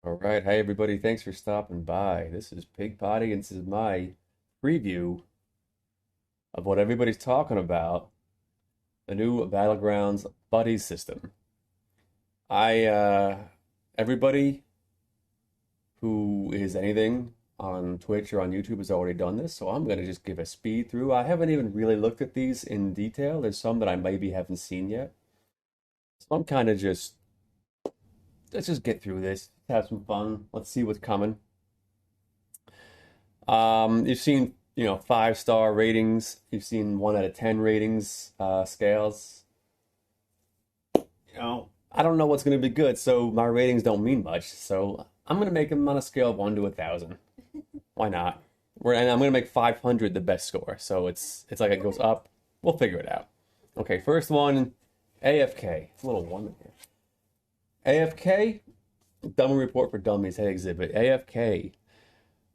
All right, hey everybody, thanks for stopping by. This is Pig Potty, and this is my preview of what everybody's talking about, the new Battlegrounds Buddies system. I Everybody who is anything on Twitch or on YouTube has already done this, so I'm gonna just give a speed through. I haven't even really looked at these in detail. There's some that I maybe haven't seen yet. So I'm kind of just let's just get through this, have some fun. Let's see what's coming. You've seen, 5-star ratings. You've seen 1 out of 10 ratings, scales. I don't know what's going to be good, so my ratings don't mean much. So I'm going to make them on a scale of 1 to 1,000. Why not? And I'm going to make 500 the best score. So it's like it goes up. We'll figure it out. Okay, first one, AFK. It's a little warm in here. AFK, Dummy Report for Dummies, Hey Exhibit. AFK.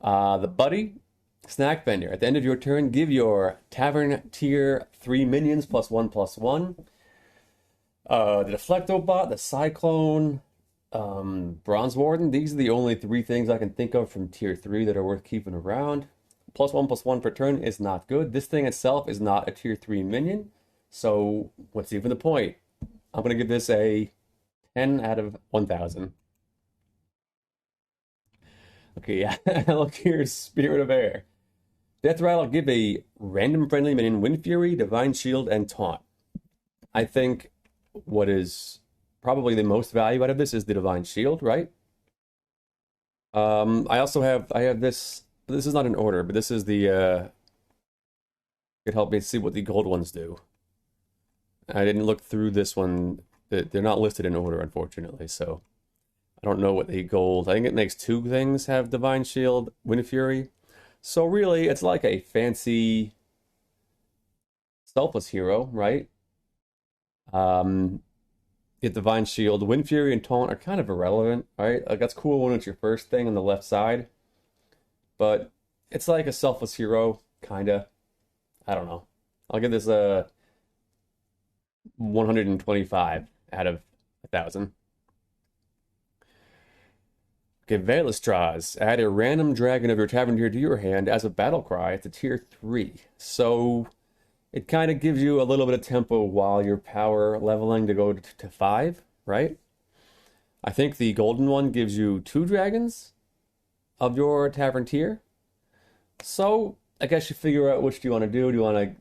The buddy snack vendor. At the end of your turn, give your tavern tier 3 minions +1/+1. The Deflecto bot, the Cyclone, Bronze Warden. These are the only 3 things I can think of from tier 3 that are worth keeping around. +1/+1 per turn is not good. This thing itself is not a tier 3 minion. So what's even the point? I'm going to give this a 10 out of 1,000. Okay, yeah. Look here, Spirit of Air. Death Rattle, give a random friendly minion Wind Fury, Divine Shield, and Taunt. I think what is probably the most value out of this is the Divine Shield, right? I have this. This is not in order, but this is the could help me see what the gold ones do. I didn't look through this one. They're not listed in order, unfortunately, so I don't know what the gold. I think it makes 2 things have Divine Shield, Wind Fury. So really, it's like a fancy selfless hero, right? Um, get Divine Shield, Wind Fury, and Taunt are kind of irrelevant, right? Like that's cool when it's your first thing on the left side, but it's like a selfless hero, kinda. I don't know. I'll give this a 125 out of 1,000. Okay, Veilstraws. Add a random dragon of your tavern tier to your hand as a battle cry. It's a tier 3. So it kind of gives you a little bit of tempo while you're power leveling to go to 5, right? I think the golden one gives you 2 dragons of your tavern tier. So I guess you figure out which do you want to do. Do you want to,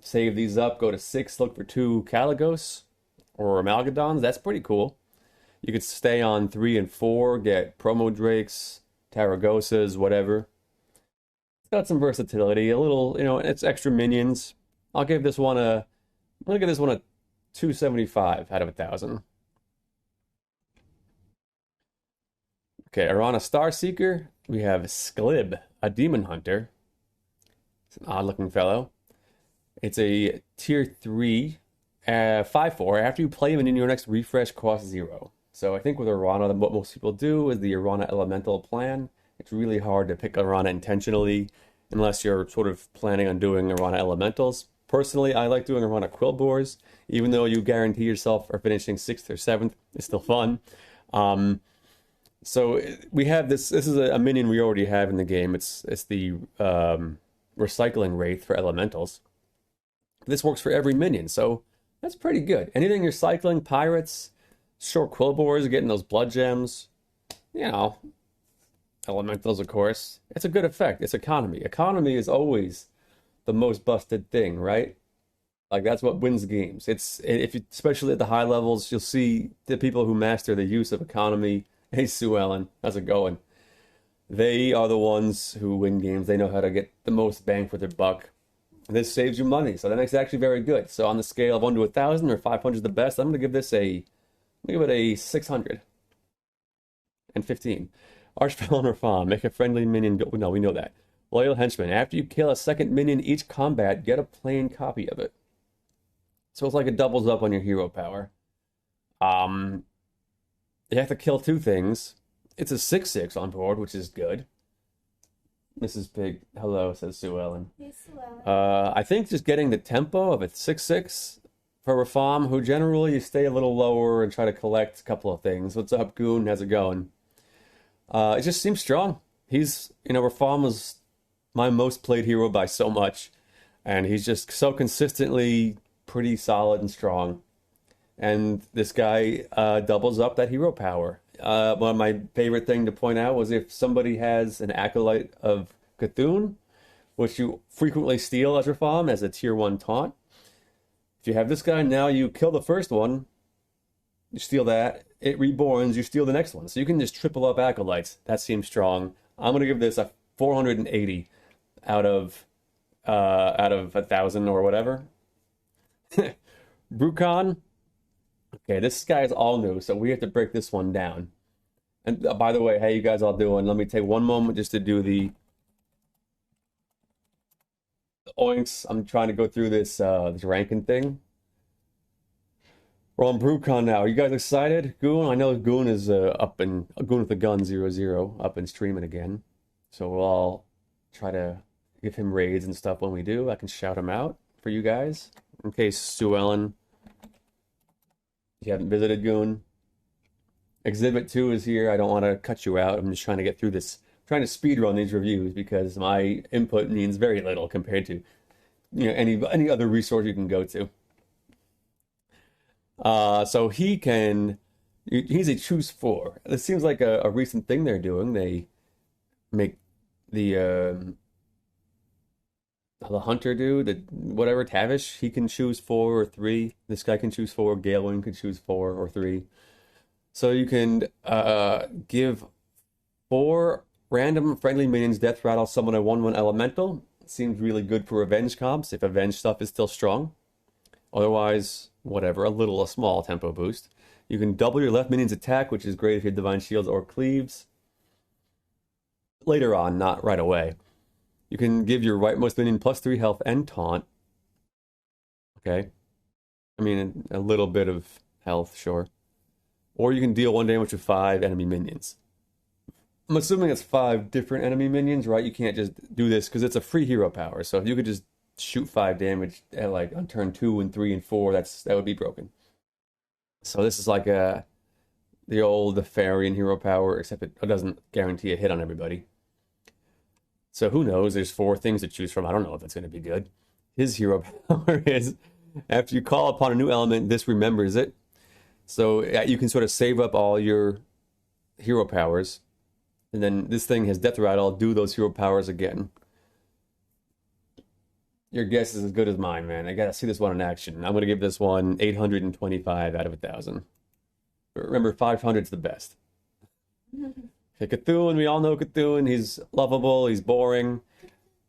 save these up, go to 6, look for 2 Caligos or Amalgadons? That's pretty cool. You could stay on 3 and 4, get promo drakes, Taragosas, whatever. It's got some versatility, a little, it's extra minions. I'm gonna give this one a 275 out of 1,000. Okay, Arana Starseeker. We have Sklib, a demon hunter. It's an odd-looking fellow. It's a tier 3, 5/4. After you play him, and in your next refresh costs 0. So I think with Arana, what most people do is the Arana Elemental plan. It's really hard to pick Arana intentionally unless you're sort of planning on doing Arana Elementals. Personally, I like doing Arana Quillbores, even though you guarantee yourself are finishing 6th or 7th. It's still fun. So we have this. This is a minion we already have in the game. It's the Recycling Wraith for Elementals. This works for every minion, so that's pretty good. Anything you're cycling, pirates, short Quillbores, getting those blood gems, elementals, of course. It's a good effect. It's economy. Economy is always the most busted thing, right? Like that's what wins games. Especially at the high levels, you'll see the people who master the use of economy. Hey, Sue Ellen, how's it going? They are the ones who win games. They know how to get the most bang for their buck. And this saves you money, so that makes it actually very good. So on the scale of 1 to 1,000 or 500 is the best, I'm going to give this a 615. Archfelon or Fawn, make a friendly minion go. No, we know that. Loyal Henchman. After you kill a second minion each combat, get a plain copy of it. So it's like it doubles up on your hero power. You have to kill 2 things. It's a 6/6 on board, which is good. Mrs. Pig, hello, says Sue Ellen. Hey, Sue Ellen. I think just getting the tempo of a 6/6 for Rafam, who generally you stay a little lower and try to collect a couple of things. What's up, Goon? How's it going? It just seems strong. He's, Rafam was my most played hero by so much, and he's just so consistently pretty solid and strong. And this guy doubles up that hero power. One of my favorite thing to point out was if somebody has an acolyte of Cthulhu, which you frequently steal as Rafam as a tier 1 taunt. If you have this guy, now you kill the first one, you steal that, it reborns, you steal the next one. So you can just triple up acolytes. That seems strong. I'm gonna give this a 480 out of 1,000 or whatever. Brucon. Okay, this guy is all new, so we have to break this one down. And by the way, how you guys all doing? Let me take one moment just to do the oinks. I'm trying to go through this ranking thing. We're on BrewCon now. Are you guys excited? Goon? I know Goon is Goon with the gun 00 up and streaming again. So we'll all try to give him raids and stuff when we do. I can shout him out for you guys. In case Sue Ellen, you haven't visited Goon. Exhibit 2 is here. I don't want to cut you out. I'm just trying to get through this, trying to speed run these reviews because my input means very little compared to any other resource you can go to. So he's a choose 4. This seems like a recent thing they're doing. They make the hunter dude, whatever Tavish, he can choose 4 or 3. This guy can choose 4. Galewin can choose 4 or 3. So you can give 4 random friendly minions death rattle, summon a 1/1 elemental. Seems really good for revenge comps if revenge stuff is still strong. Otherwise, whatever, a small tempo boost. You can double your left minion's attack, which is great if you have divine shields or cleaves. Later on, not right away. You can give your rightmost minion +3 health and taunt. Okay. I mean, a little bit of health, sure. Or you can deal 1 damage to 5 enemy minions. I'm assuming it's 5 different enemy minions, right? You can't just do this because it's a free hero power. So if you could just shoot 5 damage at on turn 2 and 3 and 4, that would be broken. So this is like the old Farian hero power, except it doesn't guarantee a hit on everybody. So who knows? There's 4 things to choose from. I don't know if it's going to be good. His hero power is, after you call upon a new element, this remembers it. So you can sort of save up all your hero powers. And then this thing has Death Rattle, do those hero powers again. Your guess is as good as mine, man. I gotta see this one in action. I'm gonna give this one 825 out of 1,000. But remember, 500's the best. Okay, Cthulhu, we all know Cthulhu. He's lovable, he's boring.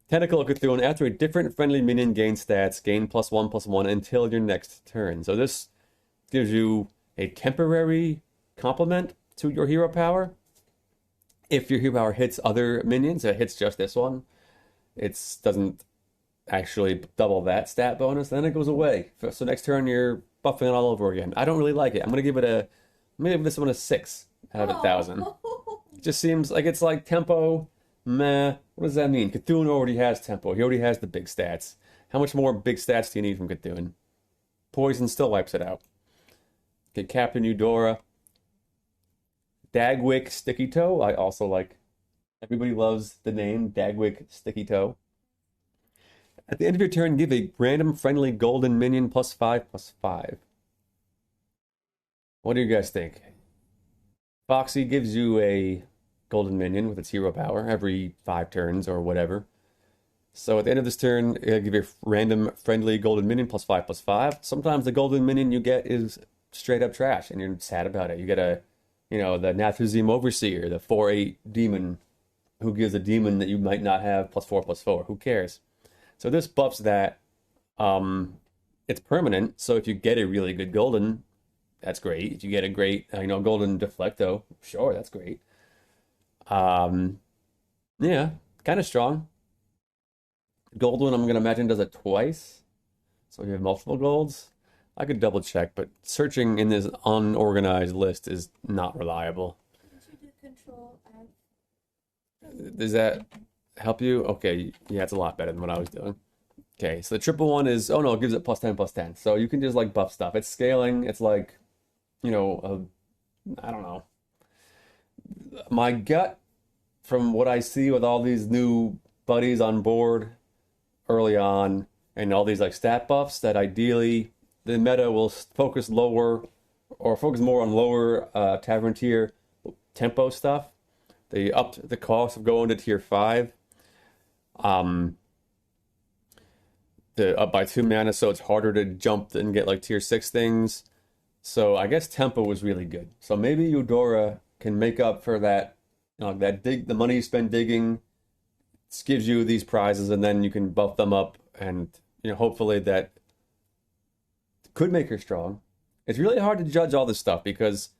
Tentacle Cthulhu, after a different friendly minion gains stats, gain +1/+1 until your next turn. So this gives you a temporary complement to your hero power. If your hero power hits other minions, it hits just this one. It doesn't actually double that stat bonus, then it goes away. So next turn you're buffing it all over again. I don't really like it. I'm gonna give this one a 6 out of 1,000. It just seems like it's like tempo, meh. What does that mean? Cthulhu already has tempo. He already has the big stats. How much more big stats do you need from Cthulhu? Poison still wipes it out. Okay, Captain Eudora. Dagwick Sticky Toe. I also like. Everybody loves the name Dagwick Sticky Toe. At the end of your turn, give a random friendly golden minion +5/+5. What do you guys think? Foxy gives you a golden minion with its hero power every 5 turns or whatever. So at the end of this turn, give a random friendly golden minion +5/+5. Sometimes the golden minion you get is straight up trash and you're sad about it. You get the Nathuzim Overseer, the 4/8 demon who gives a demon that you might not have +4/+4. Who cares? So this buffs that. It's permanent, so if you get a really good golden, that's great. If you get a great, golden Deflecto, sure, that's great. Yeah, kind of strong. Gold one, I'm going to imagine, does it twice. So you have multiple golds. I could double check, but searching in this unorganized list is not reliable. Did you do Control F? Does that help you? Okay, yeah, it's a lot better than what I was doing. Okay, so the triple one is, oh no, it gives it +10/+10. So you can just buff stuff. It's scaling. It's like, I don't know. My gut, from what I see with all these new buddies on board early on, and all these like stat buffs, that ideally the meta will focus lower or focus more on lower tavern tier tempo stuff. They upped the cost of going to tier 5. Um, the up by 2 mana, so it's harder to jump and get like tier 6 things. So I guess tempo was really good. So maybe Eudora can make up for that, the money you spend digging gives you these prizes, and then you can buff them up, and hopefully that could make her strong. It's really hard to judge all this stuff because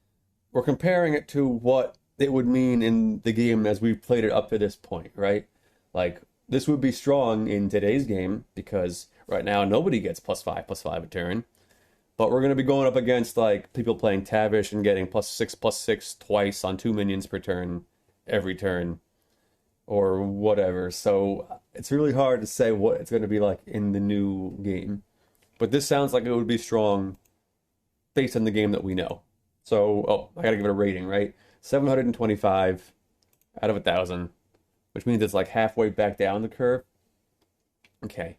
we're comparing it to what it would mean in the game as we've played it up to this point, right? Like, this would be strong in today's game because right now nobody gets +5/+5 a turn. But we're going to be going up against like people playing Tavish and getting +6/+6 twice on 2 minions per turn every turn or whatever. So it's really hard to say what it's going to be like in the new game. But this sounds like it would be strong based on the game that we know. So, I got to give it a rating, right? 725 out of 1,000, which means it's like halfway back down the curve. Okay.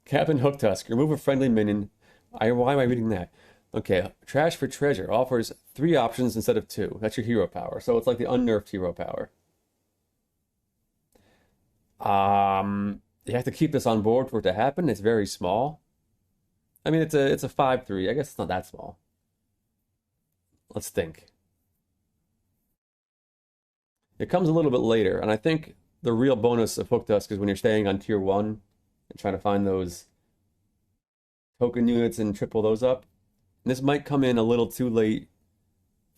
Captain Hooktusk, remove a friendly minion. Why am I reading that? Okay. Trash for Treasure offers 3 options instead of 2. That's your hero power. So it's like the unnerfed hero power. You have to keep this on board for it to happen. It's very small. I mean, it's a 5/3. I guess it's not that small. Let's think. It comes a little bit later, and I think the real bonus of Hooktusk is when you're staying on tier 1 and trying to find those token units and triple those up. And this might come in a little too late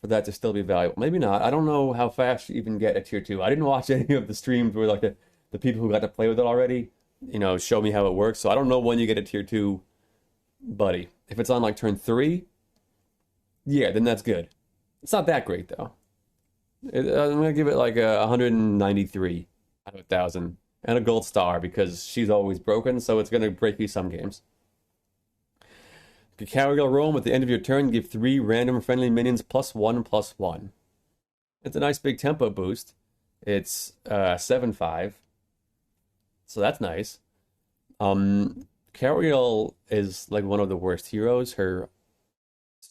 for that to still be valuable. Maybe not. I don't know how fast you even get a tier 2. I didn't watch any of the streams where like the people who got to play with it already, show me how it works. So I don't know when you get a tier 2 buddy. If it's on like turn 3, yeah, then that's good. It's not that great though. I'm gonna give it like a 193 out of 1,000 and a gold star because she's always broken, so it's gonna break you some games. Cowgirl Roam at the end of your turn, give 3 random friendly minions +1/+1. It's a nice big tempo boost. It's 7/5, so that's nice. Cowgirl is like one of the worst heroes. Her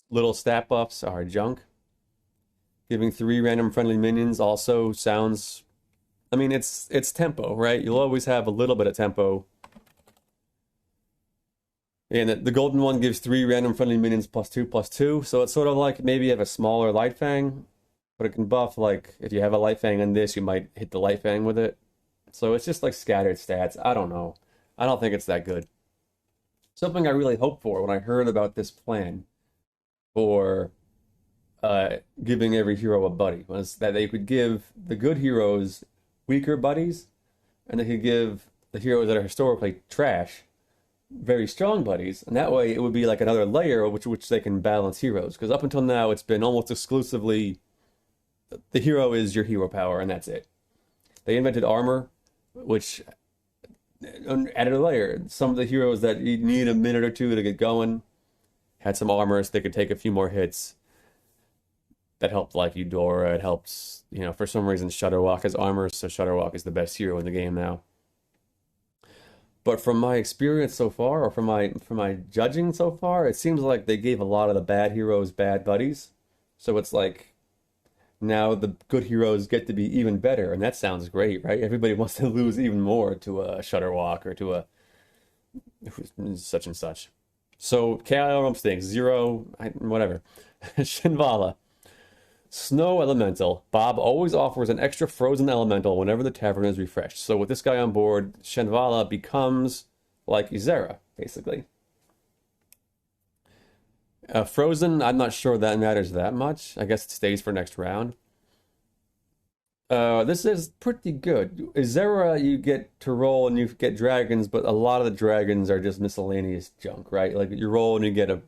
little stat buffs are junk. Giving 3 random friendly minions also sounds... I mean, it's tempo, right? You'll always have a little bit of tempo. And the golden one gives 3 random friendly minions +2/+2. So it's sort of like maybe you have a smaller Light Fang, but it can buff, like, if you have a Light Fang on this, you might hit the Light Fang with it. So it's just like scattered stats. I don't know. I don't think it's that good. Something I really hoped for when I heard about this plan for giving every hero a buddy was that they could give the good heroes weaker buddies, and they could give the heroes that are historically trash very strong buddies, and that way it would be like another layer which they can balance heroes. Because up until now, it's been almost exclusively the hero is your hero power, and that's it. They invented armor, which added a layer. Some of the heroes that you need a minute or two to get going had some armor so they could take a few more hits. That helped like Eudora. It helps, for some reason Shutterwalk has armor, so Shutterwalk is the best hero in the game now. But from my experience so far, or from my judging so far, it seems like they gave a lot of the bad heroes bad buddies. So it's like now the good heroes get to be even better, and that sounds great, right? Everybody wants to lose even more to a Shutterwalk or to a such and such. So KIO stinks, 0, whatever. Shinvala. Snow Elemental. Bob always offers an extra frozen elemental whenever the tavern is refreshed. So with this guy on board, Shinvala becomes like Izera, basically. Frozen, I'm not sure that matters that much. I guess it stays for next round. This is pretty good. Izera, you get to roll and you get dragons, but a lot of the dragons are just miscellaneous junk, right? Like you roll and you get a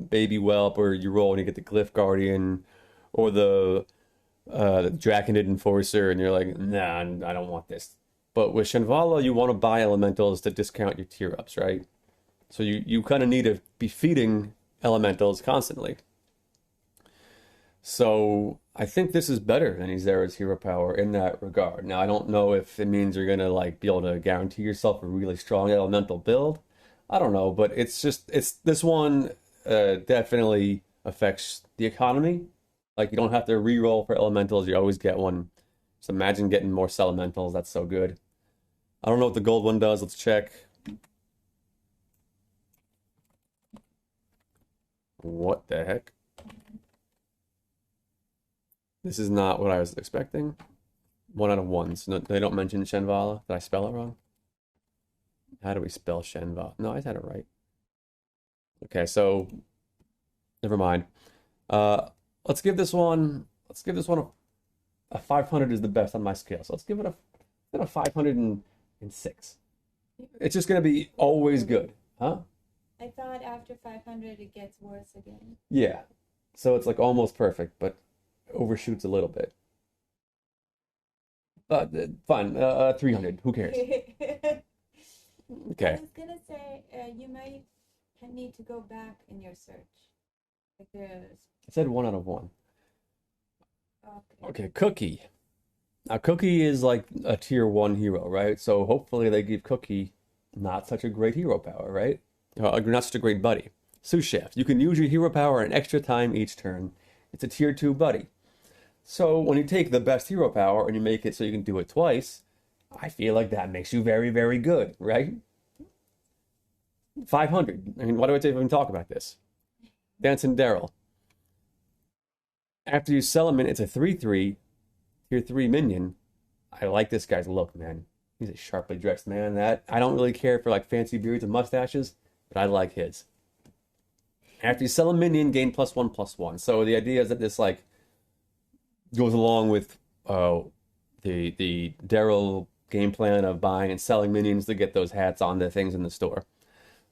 baby whelp, or you roll and you get the Glyph Guardian, or the Draconid Enforcer, and you're like, nah, I don't want this. But with Shinvala, you want to buy elementals to discount your tier ups, right? So you kind of need to be feeding elementals constantly. So I think this is better than Izera's hero power in that regard. Now I don't know if it means you're gonna like be able to guarantee yourself a really strong elemental build. I don't know, but it's this one definitely affects the economy. Like you don't have to re-roll for elementals, you always get one. Just imagine getting more elementals, that's so good. I don't know what the gold one does, let's check. What the heck? This is not what I was expecting. 1 out of 1s. No, they don't mention Shenvala. Did I spell it wrong? How do we spell Shenvala? No, I had it right. Okay, so never mind. Let's give this one a 500 is the best on my scale. So let's give it a 506. It's just gonna be always good, huh? I thought after 500 it gets worse again. Yeah. So it's like almost perfect, but overshoots a little bit. Fine. 300. Who cares? I Okay. was gonna say you might need to go back in your search. Like there's I said 1 out of 1. okay. Okay, Cookie. Now, Cookie is like a tier 1 hero, right? So hopefully they give Cookie not such a great hero power, right? Not such a great buddy. Sous Chef. You can use your hero power an extra time each turn. It's a tier 2 buddy. So when you take the best hero power and you make it so you can do it twice, I feel like that makes you very, very good, right? 500. I mean, why do I even talk about this? Dancing Daryl. After you sell him in, it's a 3/3, tier 3 minion. I like this guy's look, man. He's a sharply dressed man. That I don't really care for like fancy beards and mustaches, but I like his. After you sell a minion, gain +1/+1. So the idea is that this like goes along with the Daryl game plan of buying and selling minions to get those hats on the things in the store.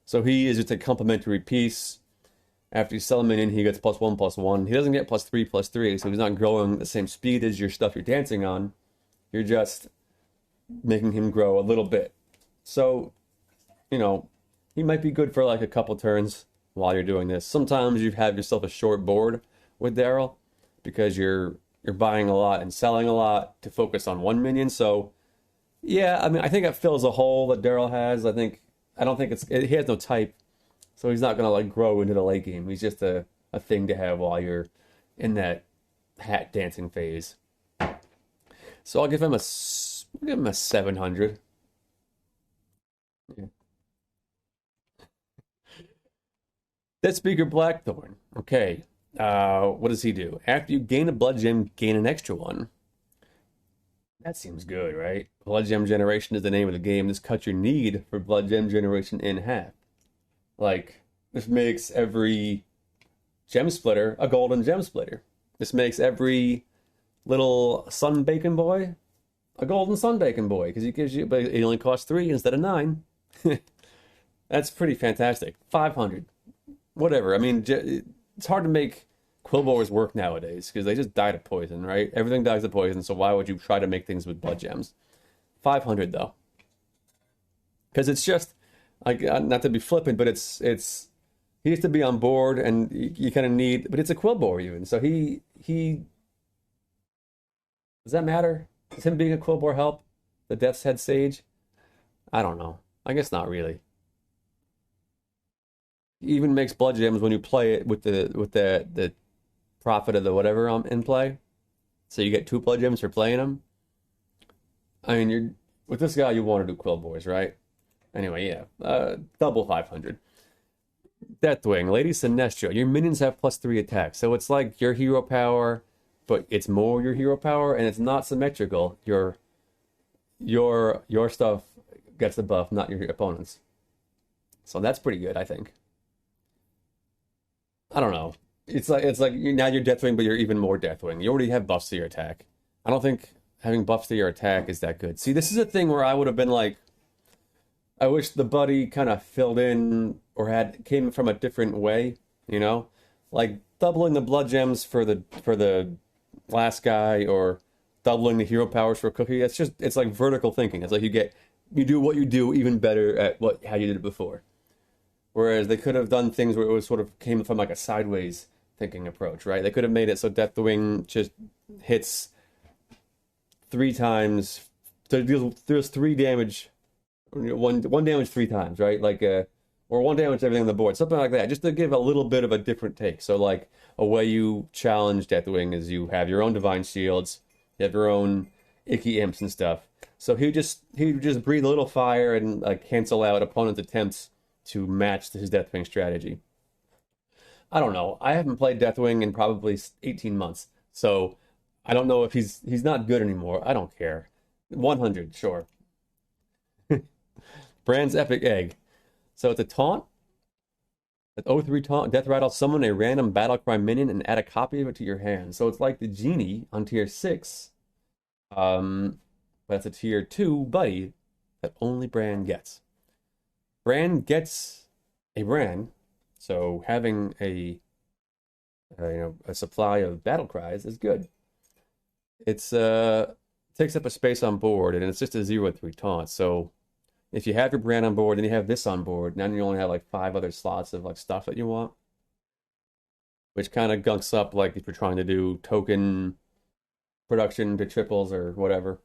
So he is just a complementary piece. After you sell a minion, he gets +1/+1. He doesn't get +3/+3, so he's not growing at the same speed as your stuff you're dancing on. You're just making him grow a little bit. So, you know, he might be good for like a couple turns while you're doing this. Sometimes you have yourself a short board with Daryl because you're buying a lot and selling a lot to focus on one minion. So, yeah, I mean, I think it fills a hole that Daryl has. I don't think he has no type. So he's not gonna like grow into the late game. He's just a thing to have while you're in that hat dancing phase. So I'll give him a 700. Yeah. Death Speaker Blackthorn. Okay. What does he do? After you gain a blood gem, gain an extra one. That seems good, right? Blood gem generation is the name of the game. This cuts your need for blood gem generation in half. Like, this makes every gem splitter a golden gem splitter. This makes every little sun bacon boy a golden sun bacon boy because but it only costs 3 instead of 9. That's pretty fantastic. 500, whatever. I mean, it's hard to make Quillbores work nowadays because they just die to poison, right? Everything dies to poison, so why would you try to make things with blood gems? 500 though, because it's just like not to be flippant, but it's he has to be on board, and you kind of need. But it's a Quillbore even, so he does that matter? Does him being a Quillbore help the Death's Head Sage? I don't know. I guess not really. He even makes blood gems when you play it with the profit of the whatever in play. So you get 2 blood gems for playing them. I mean, you're with this guy, you want to do Quillbores, right? Anyway, yeah. Double 500. Deathwing, Lady Sinestro. Your minions have +3 attack. So it's like your hero power, but it's more your hero power, and it's not symmetrical. Your stuff gets the buff, not your opponent's. So that's pretty good, I think. I don't know. It's like now you're Deathwing, but you're even more Deathwing. You already have buffs to your attack. I don't think having buffs to your attack is that good. See, this is a thing where I would have been like, I wish the buddy kind of filled in or came from a different way, you know? Like doubling the blood gems for the last guy or doubling the hero powers for Cookie. It's like vertical thinking. It's like you do what you do even better at how you did it before. Whereas they could have done things where it was sort of came from like a sideways thinking approach, right? They could have made it so Deathwing just hits 3 times, so it deals 3 damage, one damage 3 times, right? Like or 1 damage to everything on the board, something like that, just to give a little bit of a different take. So like a way you challenge Deathwing is you have your own divine shields, you have your own icky imps and stuff. So he would just breathe a little fire and like cancel out opponents' attempts to match his Deathwing strategy. I don't know. I haven't played Deathwing in probably 18 months, so I don't know if he's not good anymore. I don't care. 100, sure. Brand's Epic Egg. So it's a taunt. At 03 taunt, Death Rattle, summon a random Battlecry minion and add a copy of it to your hand. So it's like the Genie on tier 6. But it's a tier 2 buddy that only Brand gets. Brand gets a Brand, so having a supply of battle cries is good. It's takes up a space on board, and it's just a 0-3 taunt. So if you have your Brand on board and you have this on board, now you only have like 5 other slots of like stuff that you want, which kind of gunks up like if you're trying to do token production to triples or whatever.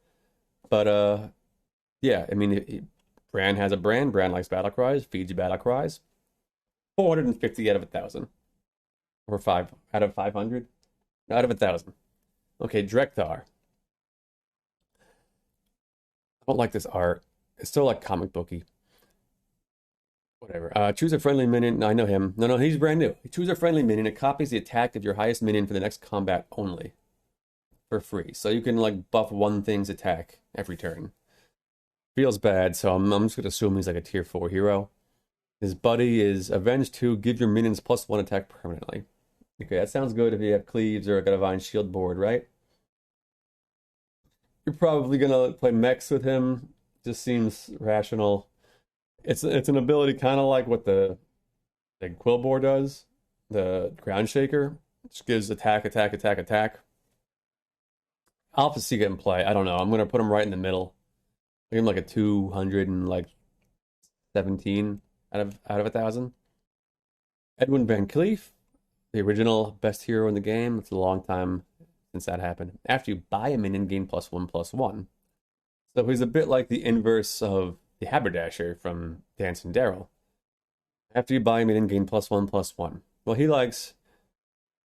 But yeah, I mean, Brand has a Brand. Brand likes battle cries, feeds you battle cries. 450 out of 1,000, or 5 out of 500, out of 1,000. Okay, Drekthar. I don't like this art. It's still like comic booky. Whatever. Choose a friendly minion. No, I know him. No, he's brand new. Choose a friendly minion. It copies the attack of your highest minion for the next combat only. For free. So you can like buff one thing's attack every turn. Feels bad, so I'm just going to assume he's like a tier 4 hero. His buddy is Avenge 2. Give your minions +1 attack permanently. Okay, that sounds good if you have Cleaves or a Divine Shield board, right? You're probably going to play mechs with him. Just seems rational. It's an ability kind of like what the Quillbore does, the Ground Shaker. It just gives attack. I'll have to see it in play. I don't know. I'm gonna put him right in the middle. Give him like a 217 out of 1,000. Edwin Van Cleef, the original best hero in the game. It's a long time since that happened. After you buy a minion, gain +1/+1. So he's a bit like the inverse of the Haberdasher from Dancing Daryl. After you buy a minion, gain +1/+1. Well, he likes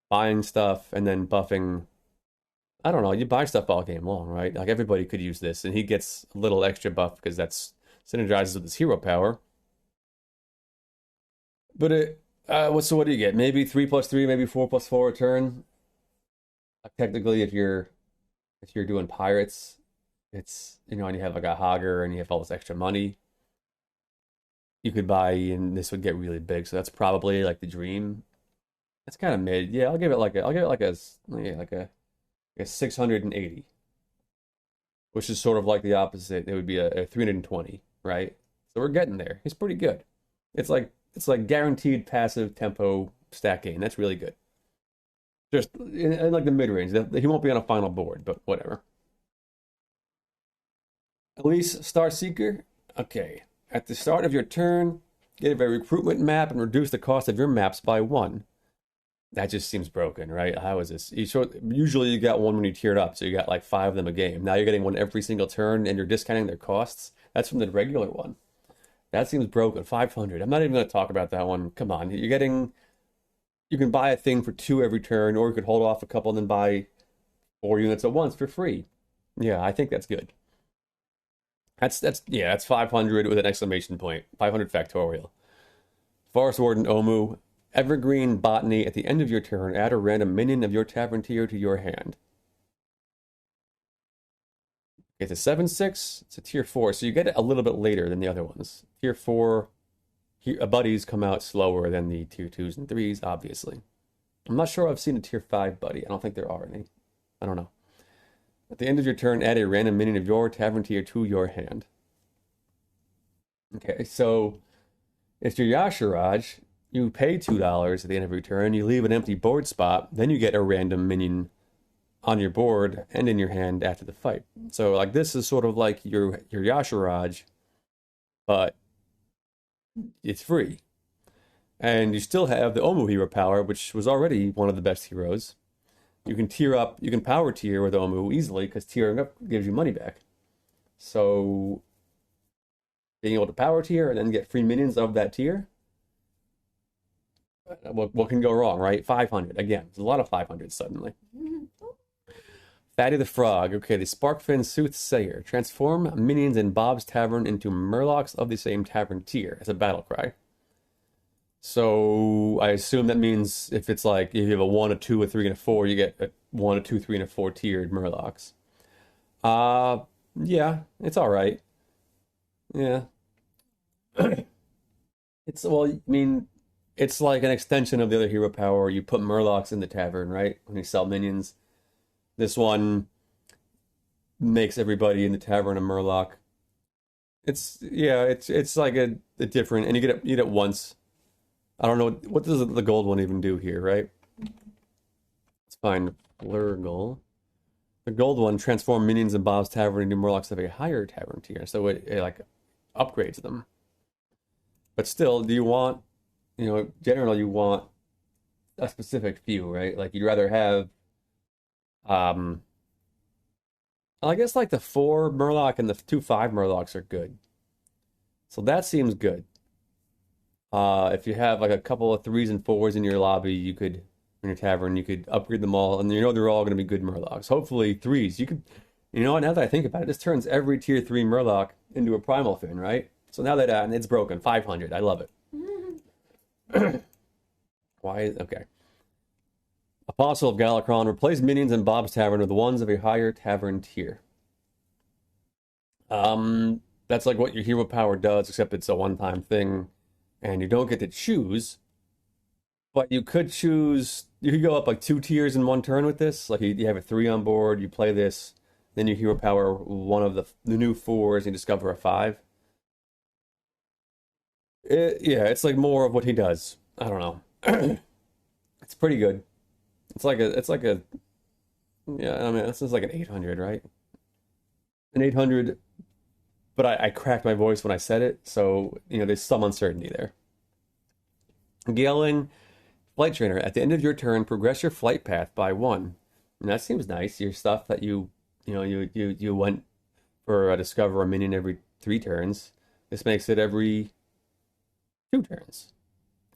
buying stuff and then buffing. I don't know, you buy stuff all game long, right? Like everybody could use this, and he gets a little extra buff because that's synergizes with his hero power. But what do you get? Maybe 3/3, maybe 4/4 a turn. Technically, if you're doing pirates, it's and you have like a Hogger and you have all this extra money, you could buy, and this would get really big. So that's probably like the dream. That's kind of mid. Yeah, I'll give it like a 680, which is sort of like the opposite. It would be a 320, right? So we're getting there. It's pretty good. It's like guaranteed passive tempo stack gain. That's really good. Just in like the mid range. He won't be on a final board, but whatever. Elise Starseeker. Okay. At the start of your turn, get a recruitment map and reduce the cost of your maps by 1. That just seems broken, right? How is this? Usually you got one when you tiered up, so you got like 5 of them a game. Now you're getting one every single turn, and you're discounting their costs. That's from the regular one. That seems broken. 500. I'm not even going to talk about that one. Come on. You can buy a thing for 2 every turn, or you could hold off a couple and then buy 4 units at once for free. Yeah, I think that's good. That's 500 with an exclamation point. 500 factorial. Forest Warden Omu. Evergreen Botany. At the end of your turn, add a random minion of your tavern tier to your hand. It's a 7/6. It's a tier 4, so you get it a little bit later than the other ones. Tier 4 buddies come out slower than the tier 2s and 3s, obviously. I'm not sure I've seen a tier 5 buddy. I don't think there are any. I don't know. At the end of your turn, add a random minion of your tavern tier to your hand. Okay, so if you're Yashiraj, you pay $2 at the end of your turn, you leave an empty board spot, then you get a random minion on your board and in your hand after the fight. So like this is sort of like your Yashiraj, but it's free. And you still have the Omu hero power, which was already one of the best heroes. You can tier up, you can power tier with Omu easily because tiering up gives you money back. So being able to power tier and then get free minions of that tier, what can go wrong, right? 500. Again, there's a lot of 500 suddenly. Fatty the Frog. Okay, the Sparkfin Soothsayer. Transform minions in Bob's Tavern into Murlocs of the same tavern tier as a battle cry. So I assume that means if it's like if you have a 1, a 2, a 3, and a 4, you get a 1, a 2, 3, and a 4 tiered Murlocs. Yeah, it's all right. Yeah. It's well, I mean, it's like an extension of the other hero power. You put Murlocs in the tavern, right? When you sell minions. This one makes everybody in the tavern a Murloc. It's yeah, it's like a different, and you get it once. I don't know what does the gold one even do here, right? Let's find Blurgle. The gold one transform minions in Bob's Tavern into Murlocs of a higher tavern tier, so it like upgrades them. But still, do you want, generally you want a specific few, right? Like you'd rather have, um, I guess like the 4 Murloc and the 2 5 Murlocs are good. So that seems good. If you have like a couple of 3s and 4s in your lobby, in your tavern, you could upgrade them all, and they're all going to be good Murlocs. Hopefully 3s. You could, now that I think about it, this turns every tier 3 Murloc into a Primal Fin, right? So now that and it's broken, 500. I love it. Why? Okay. Apostle of Galakron. Replace minions in Bob's Tavern with the ones of a higher tavern tier. That's like what your hero power does, except it's a one-time thing, and you don't get to choose. But you could choose. You could go up like 2 tiers in one turn with this. Like you have a 3 on board, you play this, then you hero power one of the new 4s, and you discover a 5. Yeah, it's like more of what he does. I don't know. It's pretty good. Yeah, I mean, this is like an 800, right? An 800, but I cracked my voice when I said it, so, there's some uncertainty there. Galing, Flight Trainer. At the end of your turn, progress your flight path by 1. And that seems nice. Your stuff that you went for a discover a minion every 3 turns. This makes it every 2 turns.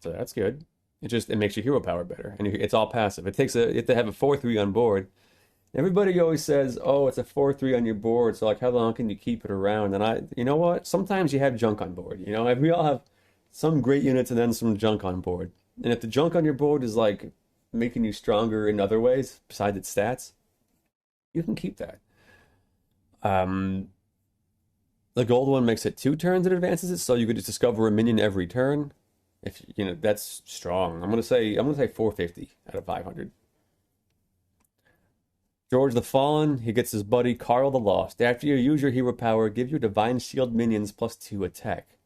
So that's good. It makes your hero power better, and it's all passive. You have to have a 4/3 on board. Everybody always says, "Oh, it's a 4/3 on your board." So like, how long can you keep it around? And you know what? Sometimes you have junk on board. We all have some great units and then some junk on board. And if the junk on your board is like making you stronger in other ways besides its stats, you can keep that. The gold one makes it 2 turns and advances it, so you could just discover a minion every turn. If that's strong. I'm gonna say 450 out of 500. George the Fallen, he gets his buddy Carl the Lost. After you use your hero power, give your Divine Shield minions +2 attack.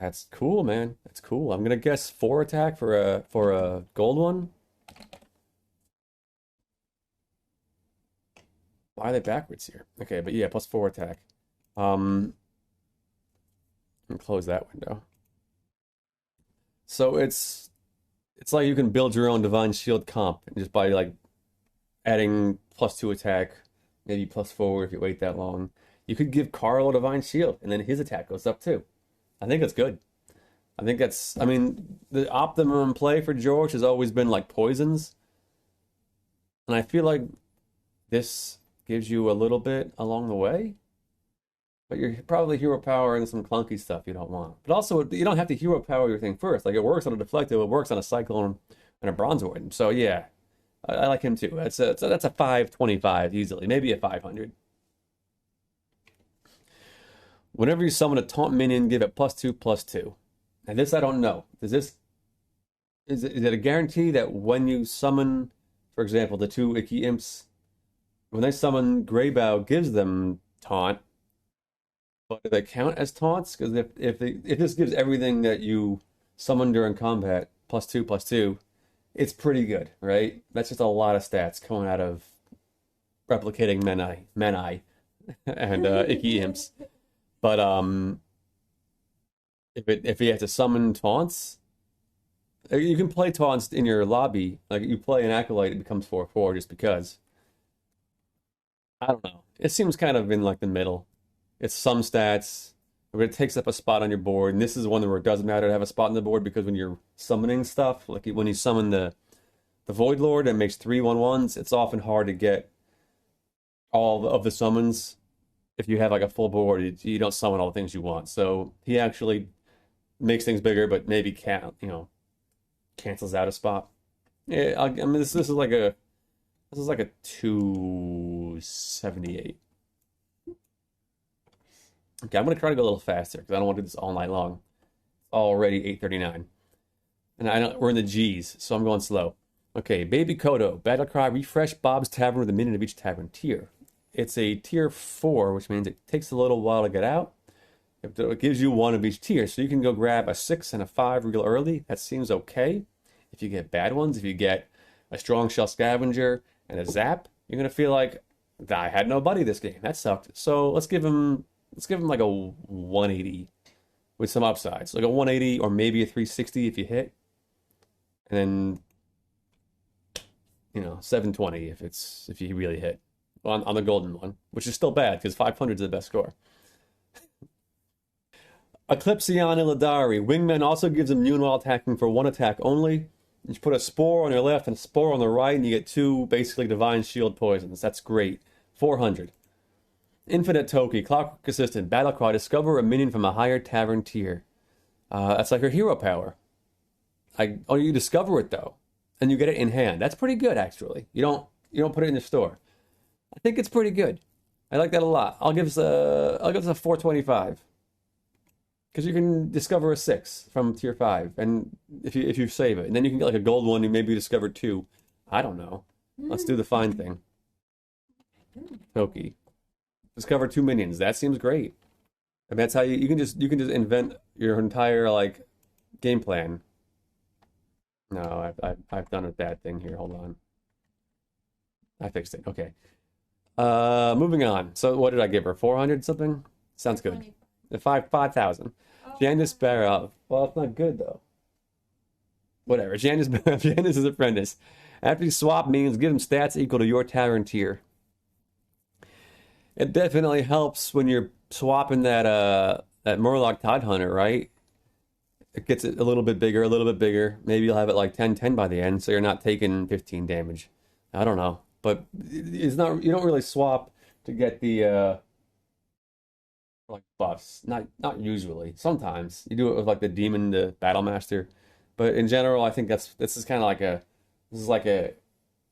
That's cool, man. That's cool. I'm gonna guess 4 attack for a gold one. Why are they backwards here? Okay, but yeah, +4 attack. And close that window. So it's like you can build your own Divine Shield comp just by like adding +2 attack, maybe +4 if you wait that long. You could give Carl a Divine Shield, and then his attack goes up too. I think that's good. I mean, the optimum play for George has always been like poisons. And I feel like this gives you a little bit along the way. But you're probably hero power and some clunky stuff you don't want. But also, you don't have to hero power your thing first. Like, it works on a Deflective, it works on a Cyclone and a Bronze Warden. So, yeah, I like him too. That's a 525 easily, maybe a 500. Whenever you summon a taunt minion, give it +2/+2. And this I don't know. Is it a guarantee that when you summon, for example, the 2 Icky Imps, when they summon Greybow gives them taunt, but do they count as taunts? Because if this gives everything that you summon during combat +2/+2, it's pretty good, right? That's just a lot of stats coming out of replicating Menai, and Icky Imps. But if you have to summon taunts, You can play taunts in your lobby. Like you play an acolyte, it becomes 4/4 just because. I don't know. It seems kind of in like the middle. It's some stats, but it takes up a spot on your board. And this is one where it doesn't matter to have a spot on the board because when you're summoning stuff, like when you summon the Void Lord and makes 3/1/1s, it's often hard to get all of the summons. If you have like a full board, you don't summon all the things you want. So he actually makes things bigger, but maybe can't, cancels out a spot. Yeah, I mean this is like a 278. Okay, I'm gonna try to go a little faster because I don't want to do this all night long. It's already 8:39, and we're in the G's, so I'm going slow. Okay, Baby Kodo, Battlecry, refresh Bob's Tavern with a minion of each tavern tier. It's a tier 4, which means it takes a little while to get out. It gives you one of each tier, so you can go grab a 6 and a 5 real early. That seems okay. If you get bad ones, if you get a Strong Shell Scavenger and a Zap, you're gonna feel like I had no buddy this game. That sucked. So let's give him like a 180 with some upsides, like a 180 or maybe a 360 if you hit, and then 720 if you really hit on the golden one, which is still bad because 500 is the best score. Eclipsion Illidari. Wingman also gives immune while attacking for one attack only. You put a spore on your left and a spore on the right, and you get 2 basically divine shield poisons. That's great. 400. Infinite Toki, Clockwork Assistant, Battlecry, discover a minion from a higher tavern tier. That's like her hero power. You discover it though, and you get it in hand. That's pretty good actually. You don't put it in the store. I think it's pretty good. I like that a lot. I'll give this a 425. Because you can discover a 6 from tier 5, and if you save it, and then you can get like a gold one, and maybe you discover 2. I don't know. Let's do the fine thing. Toki. Discover 2 minions. That seems great. And that's how you can just invent your entire like game plan. No, I've done a bad thing here. Hold on. I fixed it. Okay. Moving on. So what did I give her? 400 something? Sounds good. 5,000. Janice Barrow. Well, it's not good though. Whatever. Janice's apprentice. After you swap minions, give them stats equal to your tavern tier. It definitely helps when you're swapping that Murloc Tidehunter, right? It gets it a little bit bigger, a little bit bigger. Maybe you'll have it like 10/10 by the end, so you're not taking 15 damage. I don't know, but it's not. You don't really swap to get the like buffs. Not usually. Sometimes you do it with like the demon, the battle master, but in general, I think this is kind of like like a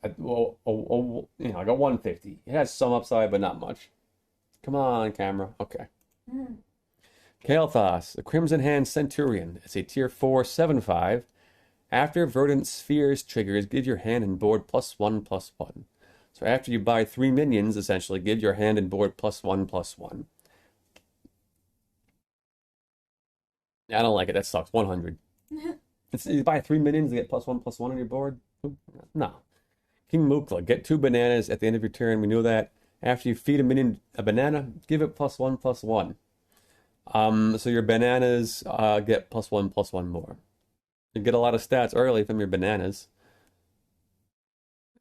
like a 150. It has some upside, but not much. Come on, camera. Okay. Kael'thas, the Crimson Hand Centurion. It's a tier 4 7/5. After Verdant Spheres triggers, give your hand and board +1/+1. So after you buy 3 minions, essentially, give your hand and board +1/+1. I don't like it. That sucks. 100. You buy 3 minions to get +1/+1 on your board? No. King Mukla, get 2 bananas at the end of your turn. We know that. After you feed a minion a banana, give it +1/+1. So your bananas get +1/+1 more. You get a lot of stats early from your bananas.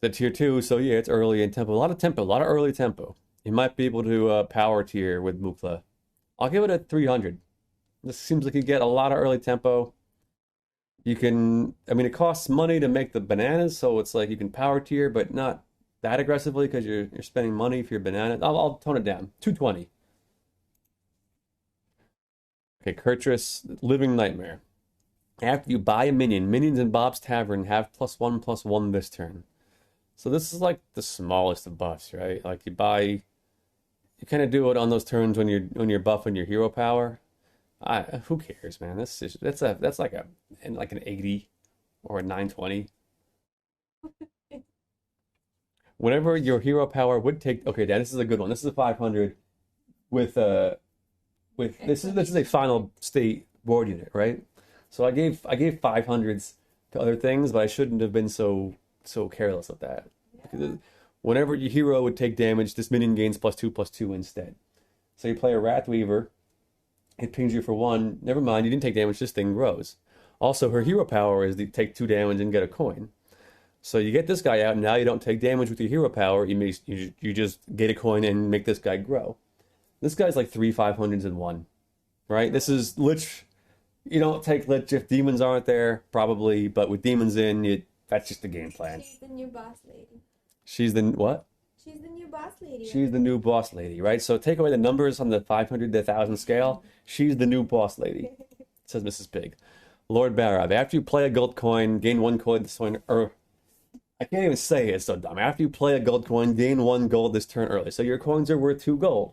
The tier 2, so yeah, it's early in tempo. A lot of early tempo. You might be able to power tier with Mukla. I'll give it a 300. This seems like you get a lot of early tempo. You can, it costs money to make the bananas, so it's like you can power tier, but not that aggressively because you're spending money for your banana. I'll tone it down. 220. Okay, Kurtrus, Living Nightmare. After you buy a minion, minions in Bob's Tavern have +1/+1 this turn. So this is like the smallest of buffs, right? Like you kind of do it on those turns when you're buffing your hero power. Who cares, man? That's like an 80 or a 920. Whenever your hero power would take. Okay, Dad, this is a good one. This is a 500 with this is a final state board unit, right? So I gave 500s to other things, but I shouldn't have been so careless with that. Because whenever your hero would take damage, this minion gains +2/+2 instead. So you play a Wrathweaver, it pings you for 1. Never mind, you didn't take damage. This thing grows. Also, her hero power is to take 2 damage and get a coin. So you get this guy out, and now you don't take damage with your hero power. You just get a coin and make this guy grow. This guy's like 3 500s in one, right? This is Lich. You don't take Lich if demons aren't there, probably, but with demons in, that's just the game plan. She's the new boss lady. She's the what? She's the new boss lady. She's the new boss lady, right? So take away the numbers on the 500 to 1,000 scale. She's the new boss lady, says Mrs. Pig. Lord Barab, after you play a gold coin, gain 1 coin this turn. I can't even say it, it's so dumb. After you play a gold coin, gain 1 gold this turn early. So your coins are worth 2 gold.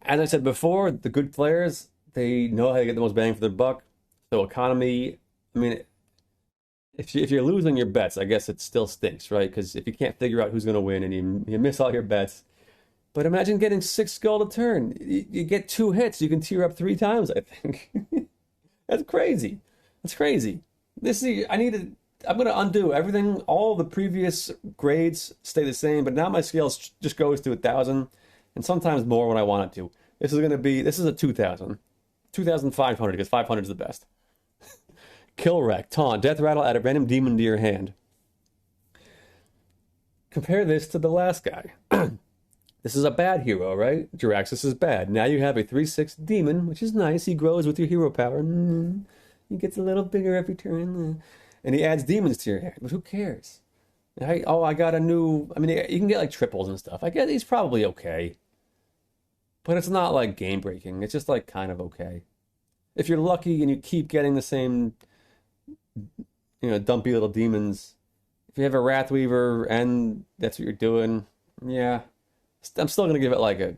As I said before, the good players, they know how to get the most bang for their buck. So economy, I mean, if you're losing your bets, I guess it still stinks, right? Because if you can't figure out who's going to win and you miss all your bets. But imagine getting 6 gold a turn. You get 2 hits, you can tier up 3 times, I think. That's crazy. That's crazy. I'm going to undo everything. All the previous grades stay the same, but now my scale just goes to 1,000 and sometimes more when I want it to. This is a 2,000. 2,500 because 500 is the best. Kill wreck, taunt, death rattle, add a random demon to your hand. Compare this to the last guy. This is a bad hero, right? Jiraxis is bad. Now you have a 3/6 demon, which is nice. He grows with your hero power. He gets a little bigger every turn. And he adds demons to your hand. But who cares? I got a new... I mean, you can get like triples and stuff. I guess he's probably okay. But it's not like game-breaking. It's just like kind of okay. If you're lucky and you keep getting the same... dumpy little demons. If you have a Wrathweaver and that's what you're doing, yeah. I'm still going to give it like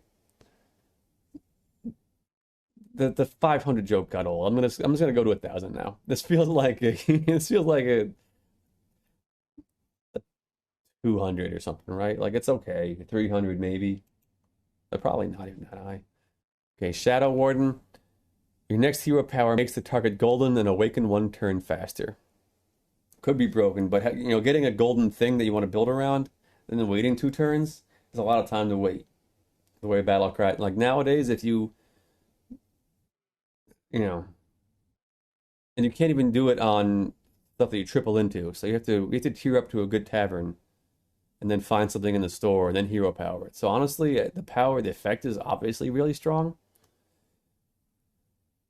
the 500 joke got old. I'm just going to go to 1,000 now. This feels like a 200 or something, right? Like it's okay. 300 maybe. But probably not even that high. Okay, Shadow Warden. Your next hero power makes the target golden and awaken 1 turn faster. Could be broken, but getting a golden thing that you want to build around and then waiting 2 turns is a lot of time to wait. The way Battlecry, like nowadays, if you and you can't even do it on stuff that you triple into, so you have to tier up to a good tavern and then find something in the store and then hero power it. So honestly, the effect is obviously really strong.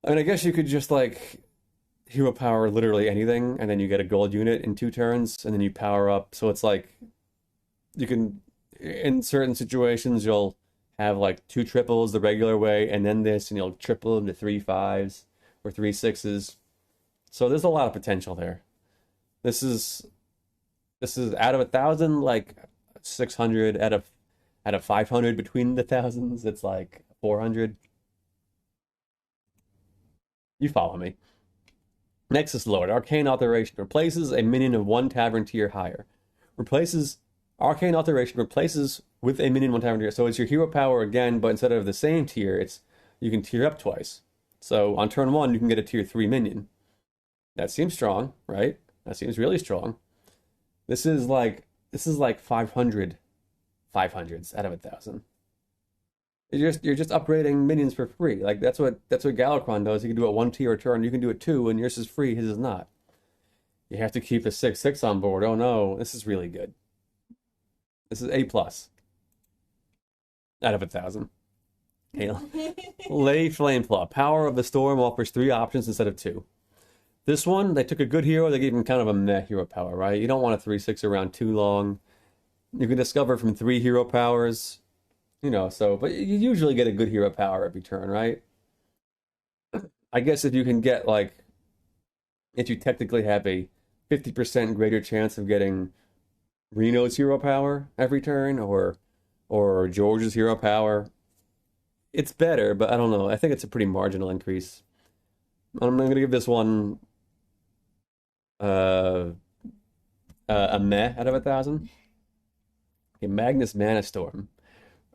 I mean, I guess you could just like hero power literally anything, and then you get a gold unit in 2 turns, and then you power up. So it's like you can, in certain situations, you'll have like 2 triples the regular way, and then this, and you'll triple into 3 5s or 3 6s. So there's a lot of potential there. This is out of 1,000, like 600 out of 500 between the thousands. It's like 400. You follow me. Nexus Lord, Arcane Alteration, replaces a minion of 1 tavern tier higher. Arcane Alteration replaces with a minion 1 tavern tier. So it's your hero power again, but instead of the same tier, you can tier up twice. So on turn 1, you can get a tier 3 minion. That seems strong, right? That seems really strong. This is like 500 500s out of 1,000. You're just upgrading minions for free. Like that's what Galakrond does. You can do it 1 tier a turn. You can do it 2, and yours is free. His is not. You have to keep the 6/6 on board. Oh no, this is really good. This is A+ out of 1,000. Lay Flameclaw. Power of the Storm offers 3 options instead of 2. This one, they took a good hero. They gave him kind of a meh hero power, right? You don't want a 3/6 around too long. You can discover from 3 hero powers. But you usually get a good hero power every turn, right? I guess if you technically have a 50% greater chance of getting Reno's hero power every turn, or George's hero power, it's better, but I don't know. I think it's a pretty marginal increase. I'm going to give this one a meh out of 1,000. Okay, Magnus Manastorm.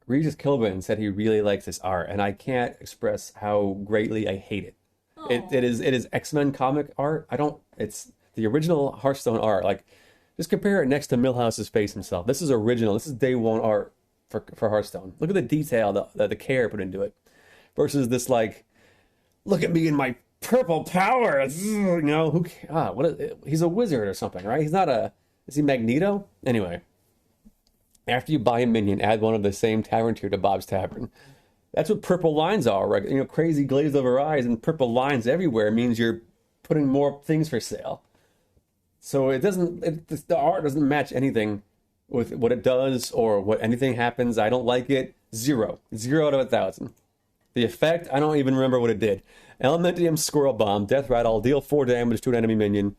Regis Kilbin said he really likes this art, and I can't express how greatly I hate it. It is X-Men comic art. It's the original Hearthstone art. Like, just compare it next to Milhouse's face himself. This is original. This is day 1 art for Hearthstone. Look at the detail, the care put into it. Versus this, like, look at me in my purple power. You know, he's a wizard or something, right? He's not a, is he Magneto? Anyway, after you buy a minion, add one of the same tavern tier to Bob's Tavern. That's what purple lines are, right? You know, crazy glazed over eyes and purple lines everywhere means you're putting more things for sale. So the art doesn't match anything with what it does or what anything happens. I don't like it. 0 out of 1,000. The effect, I don't even remember what it did. Elementium Squirrel Bomb, Death Rattle, deal 4 damage to an enemy minion.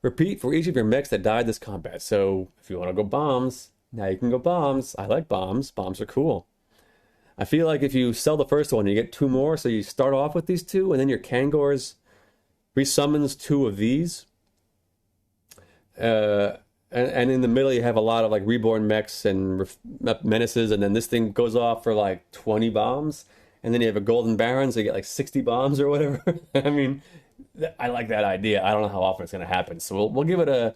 Repeat for each of your mechs that died this combat. So if you want to go bombs, now you can go bombs. I like bombs. Bombs are cool. I feel like if you sell the first one, you get 2 more. So you start off with these 2, and then your Kangors resummons 2 of these. And in the middle, you have a lot of like reborn mechs and menaces, and then this thing goes off for like 20 bombs. And then you have a Golden Baron, so you get like 60 bombs or whatever. I mean, I like that idea. I don't know how often it's going to happen. So we'll give it a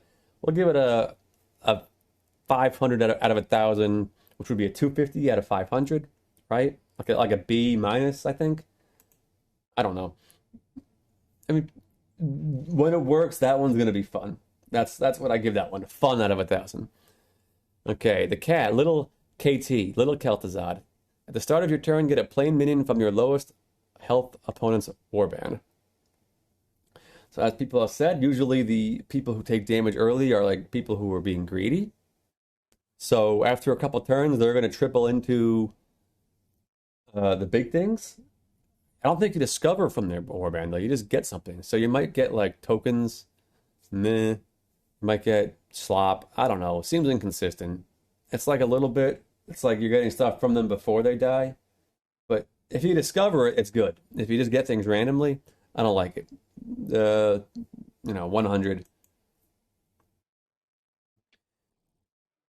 500 out of 1,000, which would be a 250 out of 500, right? Like a B minus, I think. I don't know. I mean, when it works, that one's going to be fun. That's what I give that one. Fun out of 1,000. Okay, the cat, little KT, little Kel'Thuzad. At the start of your turn, get a plain minion from your lowest health opponent's warband. So as people have said, usually the people who take damage early are like people who are being greedy. So after a couple turns, they're going to triple into the big things. I don't think you discover from their warband, though. You just get something. So you might get like tokens. Meh. You might get slop. I don't know. Seems inconsistent. It's like a little bit. It's like you're getting stuff from them before they die. But if you discover it, it's good. If you just get things randomly, I don't like it. 100.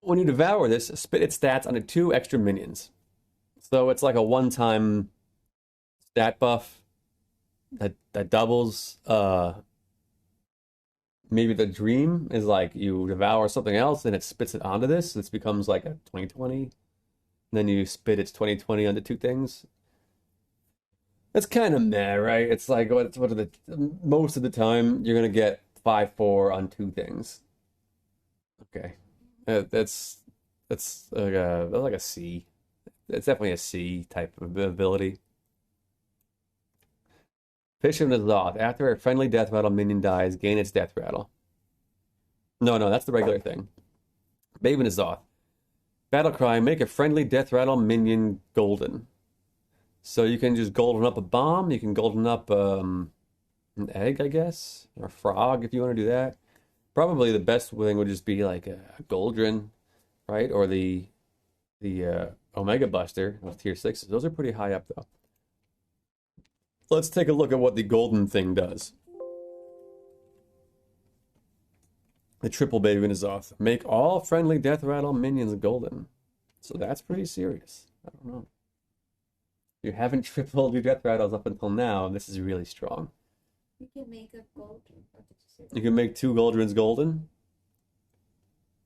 When you devour this, spit its stats onto 2 extra minions. So it's like a one-time stat buff that doubles. Maybe the dream is like you devour something else and it spits it onto this. This becomes like a 2020. Then you spit its 2020 onto 2 things. That's kind of meh, right? It's like what are the most of the time you're gonna get 5/4 on 2 things. Okay, that's like a C. It's definitely a C type of ability. Fission is off. After a friendly death rattle minion dies, gain its death rattle. No, that's the regular thing. Maven is off. Battlecry, make a friendly death rattle minion golden. So you can just golden up a bomb. You can golden up an egg, I guess, or a frog if you want to do that. Probably the best thing would just be like a Goldrin, right? Or the Omega Buster with tier 6s. Those are pretty high up though. Let's take a look at what the golden thing does. The triple Maven is off. Make all friendly death rattle minions golden. So that's pretty serious. I don't know. You haven't tripled your death rattles up until now, and this is really strong. You can make a golden. You can make 2 Goldrins golden.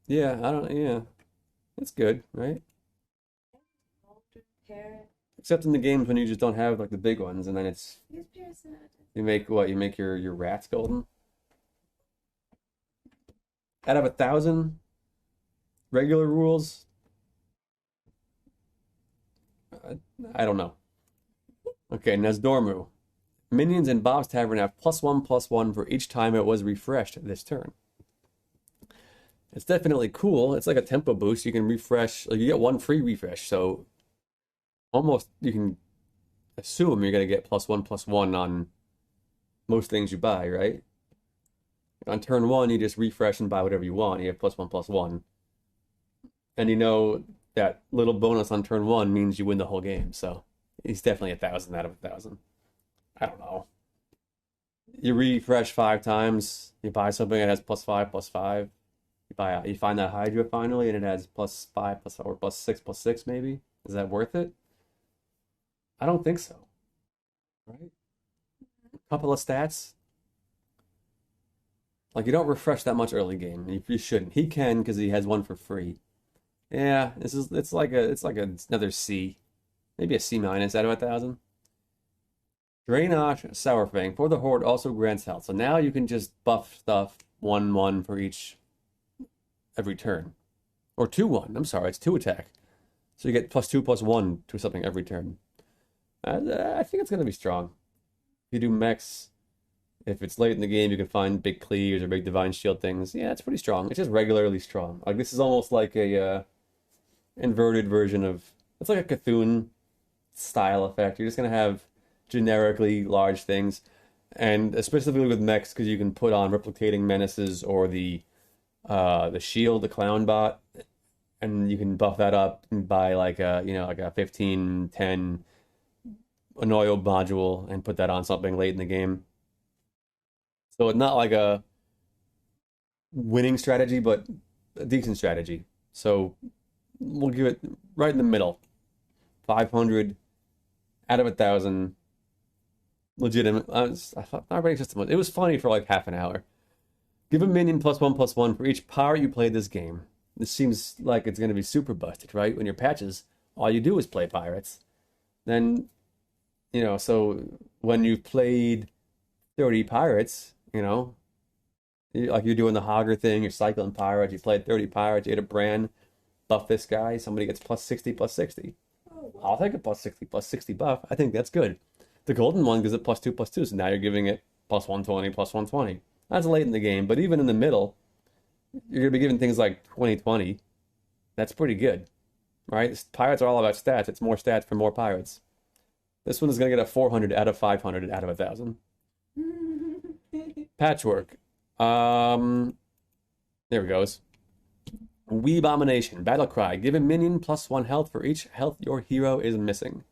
Yeah, it's good, right? Golden parrot. Except in the games when you just don't have like the big ones, and then it's you make what? You make your rats golden. Out of 1,000 regular rules, I don't know. Okay, Nesdormu. Minions in Bob's Tavern have +1/+1 for each time it was refreshed this turn. It's definitely cool. It's like a tempo boost. You can refresh, like you get 1 free refresh, so almost you can assume you're gonna get +1/+1 on most things you buy, right? On turn 1, you just refresh and buy whatever you want. You have +1/+1. And you know that little bonus on turn 1 means you win the whole game, so he's definitely 1,000 out of 1,000. I don't know. You refresh 5 times, you buy something that has +5/+5. You find that Hydra finally, and it has +5/+5 or +6/+6 maybe. Is that worth it? I don't think so. Right? A couple of stats. Like you don't refresh that much early game. You shouldn't. He can because he has 1 for free. Yeah, it's like another C, maybe a C minus out of 1,000. Draenage Sourfang for the Horde also grants health. So now you can just buff stuff 1/1 for each every turn. Or 2/1. I'm sorry, it's 2 attack. So you get +2/+1 to something every turn. I think it's going to be strong. If you do mechs, if it's late in the game, you can find big cleaves or big divine shield things. Yeah, it's pretty strong. It's just regularly strong. Like this is almost like a inverted version of. It's like a Cthulhu style effect. You're just going to have generically large things, and specifically with mechs because you can put on replicating menaces or the shield, the clown bot, and you can buff that up by like a 15-10 Annoyo module and put that on something late in the game. So it's not like a winning strategy, but a decent strategy. So we'll give it right in the middle. 500 out of 1,000. Legitimate. I thought operating system. It was funny for like half an hour. Give a minion +1/+1 for each pirate you play this game. This seems like it's going to be super busted, right? When your patches, all you do is play pirates. Then, so when you've played 30 pirates, like you're doing the Hogger thing, you're cycling pirates, you played 30 pirates, you hit a brand, buff this guy, somebody gets +60/+60. I'll take a +60/+60 buff. I think that's good. The golden one gives it +2/+2, so now you're giving it +120/+120. That's late in the game, but even in the middle, you're going to be giving things like 20/20. That's pretty good, right? Pirates are all about stats. It's more stats for more pirates. This one is going to get a 400 out of 500 out of 1,000. Patchwork. There it goes. Wee Abomination. Battle Cry. Give a minion +1 health for each health your hero is missing.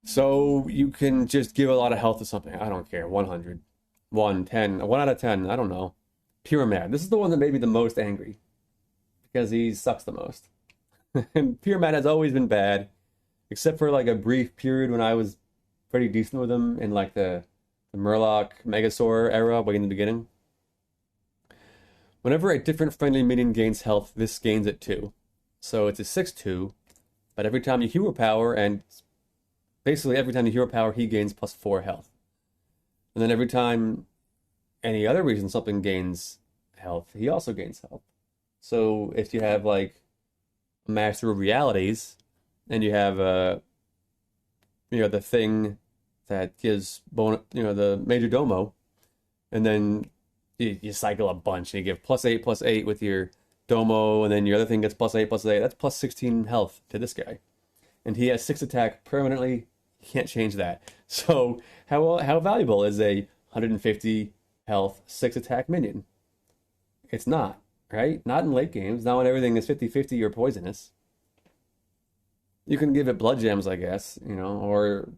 So you can just give a lot of health to something. I don't care. 100. 110. 1 out of 10. I don't know. Pure Mad. This is the one that made me the most angry. Because he sucks the most. And Pure Mad has always been bad. Except for like a brief period when I was pretty decent with him in like the Murloc Megasaur era way in the beginning. Whenever a different friendly minion gains health, this gains it too. So it's a 6/2, but every time you hero power, and basically every time you hero power, he gains +4 health. And then every time any other reason something gains health, he also gains health. So if you have like a Master of Realities, and you have the thing that gives the Major Domo, and then you cycle a bunch and you give +8/+8 with your Domo, and then your other thing gets +8/+8. That's +16 health to this guy, and he has 6 attack permanently. You can't change that. So how valuable is a 150 health 6 attack minion? It's not, right? Not in late games. Not when everything is 50/50 or poisonous. You can give it blood gems, I guess, or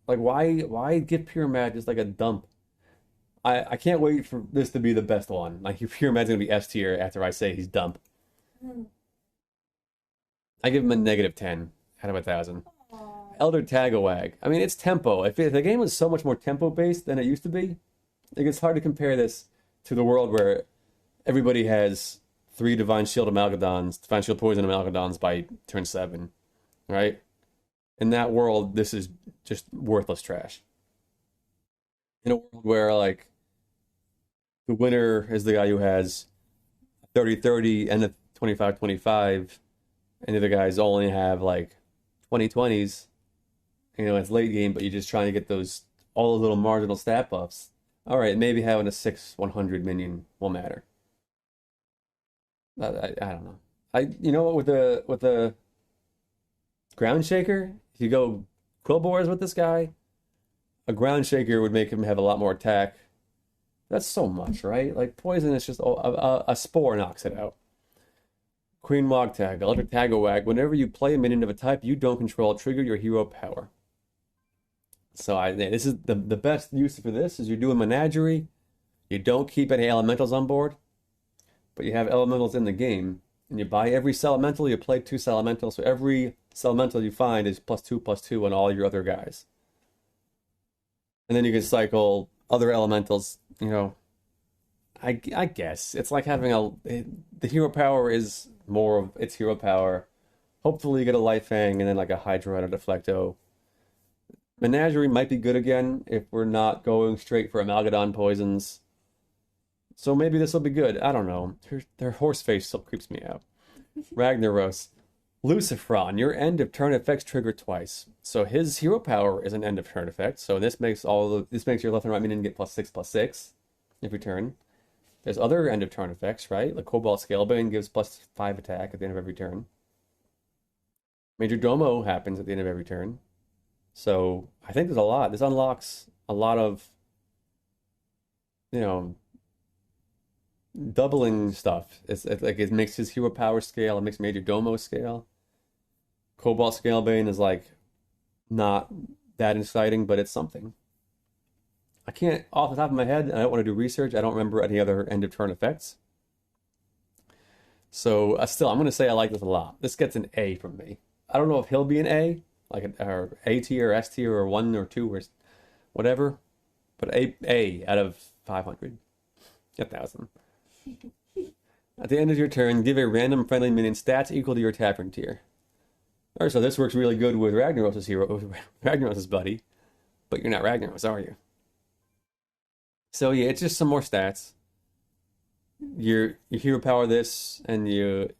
like why give Pure Mad just like a dump? I can't wait for this to be the best one. Like Pure Mad's gonna be S tier after I say he's dump. I give him a -10 out of 1,000. Elder Tagawag. I mean, it's tempo. If the game was so much more tempo based than it used to be, like it's hard to compare this to the world where everybody has 3 Divine Shield Amalgadons, Divine Shield Poison Amalgadons by turn 7, right? In that world, this is just worthless trash. In a world where, like, the winner is the guy who has 30/30 and a 25/25, and the other guys only have, like, 20/20s. It's late game, but you're just trying to get all those little marginal stat buffs. All right, maybe having a 6/100 minion will matter. I don't know. With the ground shaker, if you go Quillbores with this guy, a ground shaker would make him have a lot more attack. That's so much, right? Like poison is just a spore knocks it out. Queen Mogtag, Elder Tagawag. Whenever you play a minion of a type you don't control, trigger your hero power. So this is the best use for this is you're doing Menagerie. You don't keep any elementals on board, but you have elementals in the game, and you buy every Elemental, you play 2 Elementals, so every Elemental you find is +2/+2 on all your other guys. And then you can cycle other Elementals, I guess. It's like having the hero power is more of its hero power. Hopefully you get a Light Fang and then like a Hydra and a Deflecto. Menagerie might be good again if we're not going straight for Amalgadon poisons. So maybe this will be good. I don't know. Their horse face still creeps me out. Ragnaros. Lucifron, your end of turn effects trigger twice. So his hero power is an end of turn effect. So this makes your left and right minion get +6/+6 every turn. There's other end of turn effects, right? Like Cobalt Scalebane gives +5 attack at the end of every turn. Major Domo happens at the end of every turn. So I think there's a lot. This unlocks a lot of, you know, doubling stuff. It's like it makes his hero power scale, it makes Major Domo scale. Cobalt Scalebane is like not that exciting, but it's something. I can't, off the top of my head, I don't want to do research. I don't remember any other end of turn effects. So still, I'm going to say I like this a lot. This gets an A from me. I don't know if he'll be an A, like or A tier, S tier, or 1 or 2 or whatever, but A out of 500, 1,000. At the end of your turn, give a random friendly minion stats equal to your tapping tier. All right, so this works really good with Ragnaros' hero, Ragnaros' buddy, but you're not Ragnaros, are you? So yeah, it's just some more stats. You hero power this, and you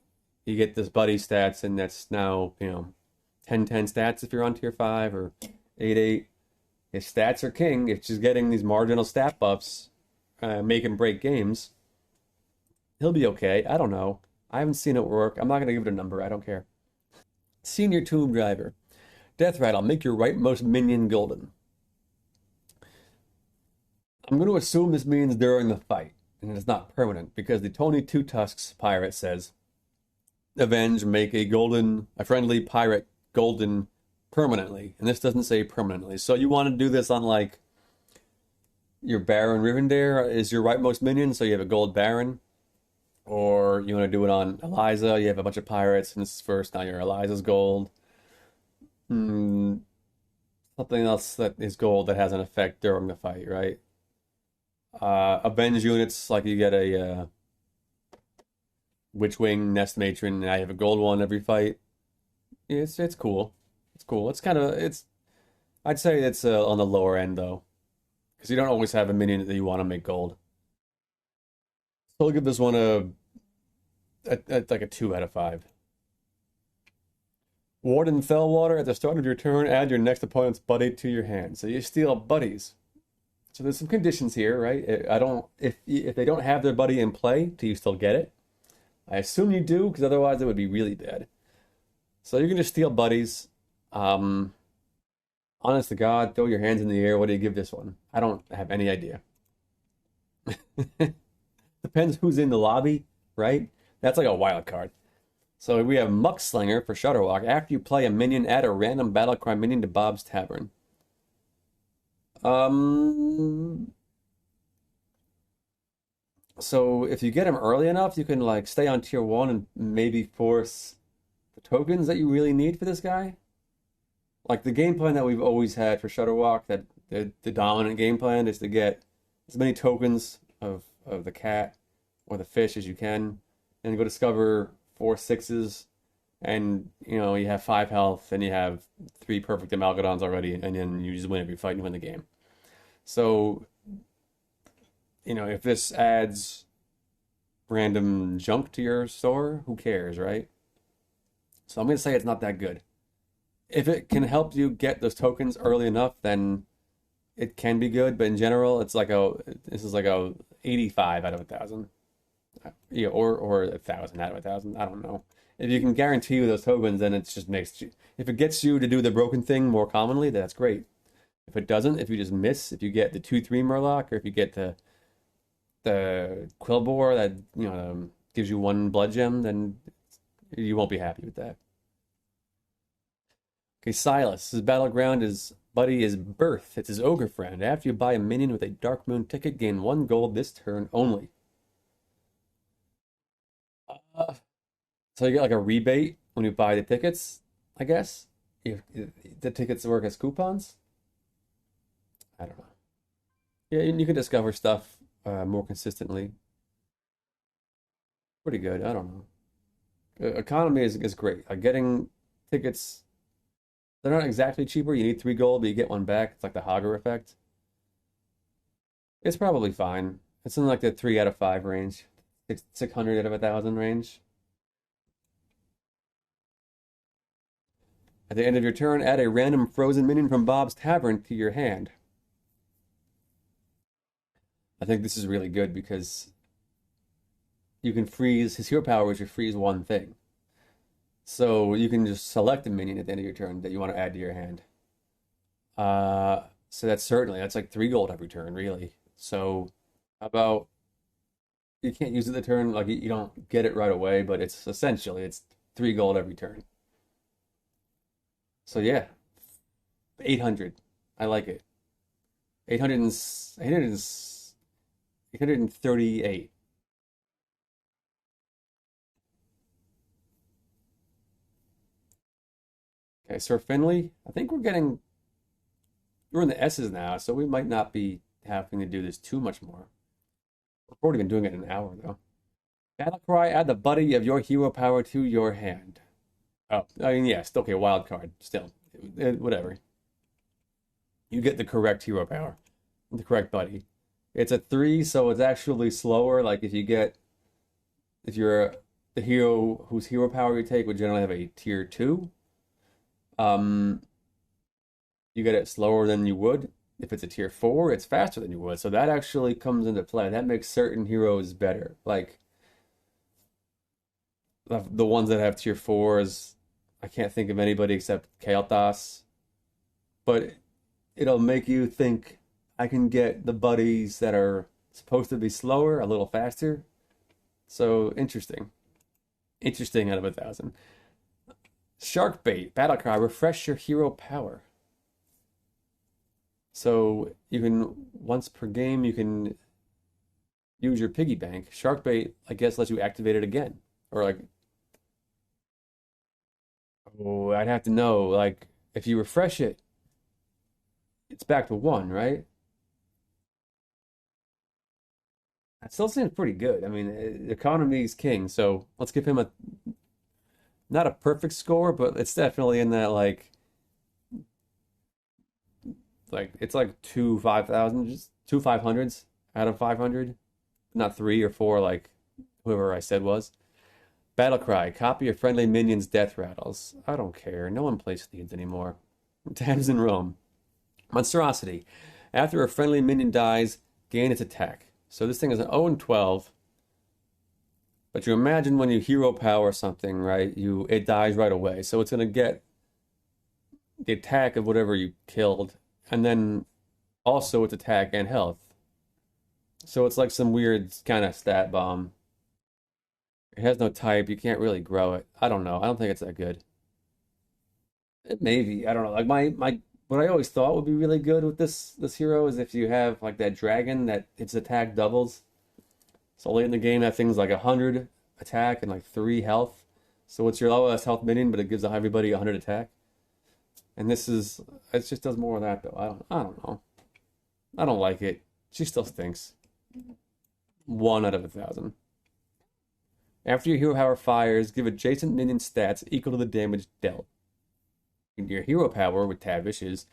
get this buddy stats, and that's now 10/10 stats if you're on tier 5 or 8/8. His stats are king. It's just getting these marginal stat buffs, make and break games. He'll be okay. I don't know. I haven't seen it work. I'm not gonna give it a number. I don't care. Senior Tomb Driver. Death Rattle, make your rightmost minion golden. I'm going to assume this means during the fight, and it's not permanent, because the Tony Two Tusks pirate says, avenge, make a friendly pirate golden permanently, and this doesn't say permanently. So you want to do this on like your Baron Rivendare is your rightmost minion, so you have a gold Baron, or you want to do it on Eliza, you have a bunch of pirates, and this is first, now you're Eliza's gold. Hmm, something else that is gold that has an effect during the fight, right? Avenge units, like you get a Witchwing, Nest Matron, and I have a gold one every fight. Yeah, it's cool. It's cool. I'd say it's on the lower end though, because you don't always have a minion that you want to make gold. So I'll give this one like a 2 out of 5. Warden Fellwater, at the start of your turn, add your next opponent's buddy to your hand. So you steal buddies. So there's some conditions here, right? I don't if they don't have their buddy in play, do you still get it? I assume you do, because otherwise it would be really bad. So you can just steal buddies. Um, Honest to God, throw your hands in the air. What do you give this one? I don't have any idea. Depends who's in the lobby, right? That's like a wild card. So we have Muckslinger for Shudderwalk. After you play a minion, add a random battlecry minion to Bob's Tavern. Um, so if you get him early enough, you can like stay on tier 1 and maybe force the tokens that you really need for this guy. Like the game plan that we've always had for Shudderwalk, that the dominant game plan is to get as many tokens of the cat or the fish as you can, and go discover 4/6s, and you have 5 health, and you have 3 perfect Amalgadons already, and then you just win every fight and win the game. So, if this adds random junk to your store, who cares, right? So I'm gonna say it's not that good. If it can help you get those tokens early enough, then it can be good. But in general, this is like a 85 out of 1,000. Yeah, or 1,000 out of 1,000. I don't know. If you can guarantee you those tokens, then it just makes you. If it gets you to do the broken thing more commonly, that's great. If it doesn't, if you just miss, if you get the 2/3 Murloc, or if you get the Quillbore that gives you 1 blood gem, then you won't be happy with that. Okay, Silas. His battleground is buddy is Birth. It's his ogre friend. After you buy a minion with a Dark Moon ticket, gain 1 gold this turn only. Uh, so you get like a rebate when you buy the tickets, I guess. If the tickets work as coupons. I don't know. Yeah, and you can discover stuff more consistently. Pretty good. I don't know. Economy is great. Getting tickets They're not exactly cheaper. You need 3 gold, but you get one back. It's like the Hogger effect. It's probably fine. It's in like the 3 out of 5 range. 600 out of 1,000 range. At the end of your turn, add a random frozen minion from Bob's Tavern to your hand. I think this is really good because you can freeze his hero power, which you freeze one thing. So you can just select a minion at the end of your turn that you want to add to your hand. So that's like 3 gold every turn, really. So how about you can't use it the turn, like you don't get it right away, but it's essentially it's 3 gold every turn. So yeah, 800. I like it. 800 and, 800 and, 838. Okay, Sir Finley, I think we're in the S's now, so we might not be having to do this too much more. We've already been doing it in an hour though. Battle cry, add the buddy of your hero power to your hand. Oh, I mean, yes, okay, wild card, still. Whatever. You get the correct hero power, the correct buddy. It's a 3, so it's actually slower. Like if you're the hero whose hero power you take would generally have a tier 2, um, you get it slower than you would. If it's a tier 4, it's faster than you would. So that actually comes into play. That makes certain heroes better. Like the ones that have tier 4s, I can't think of anybody except Kael'thas. But it'll make you think I can get the buddies that are supposed to be slower a little faster. So interesting. Interesting out of 1,000. Shark bait, battle cry, refresh your hero power. So you can once per game you can use your piggy bank. Shark bait, I guess, lets you activate it again. Or like, oh, I'd have to know. Like, if you refresh it, it's back to 1, right? That still seems pretty good. I mean, economy is king, so let's give him a not a perfect score, but it's definitely in that like it's like 2 5,000, just 2 500s out of 500, not 3 or 4 like whoever I said was. Battle cry, copy your friendly minions' death rattles. I don't care. No one plays Thieves anymore. Tabs in Rome. Monstrosity. After a friendly minion dies, gain its attack. So this thing is an 0 and 12. But you imagine when you hero power something, right? It dies right away. So it's gonna get the attack of whatever you killed, and then also its attack and health. So it's like some weird kind of stat bomb. It has no type, you can't really grow it. I don't know. I don't think it's that good. Maybe, I don't know. Like my what I always thought would be really good with this hero is if you have like that dragon that its attack doubles. So late in the game, that thing's like 100 attack and like 3 health. So it's your lowest health minion, but it gives everybody 100 attack. And it just does more of that though. I don't know. I don't like it. She still stinks. 1 out of 1,000. After your hero power fires, give adjacent minion stats equal to the damage dealt. Your hero power with Tavish is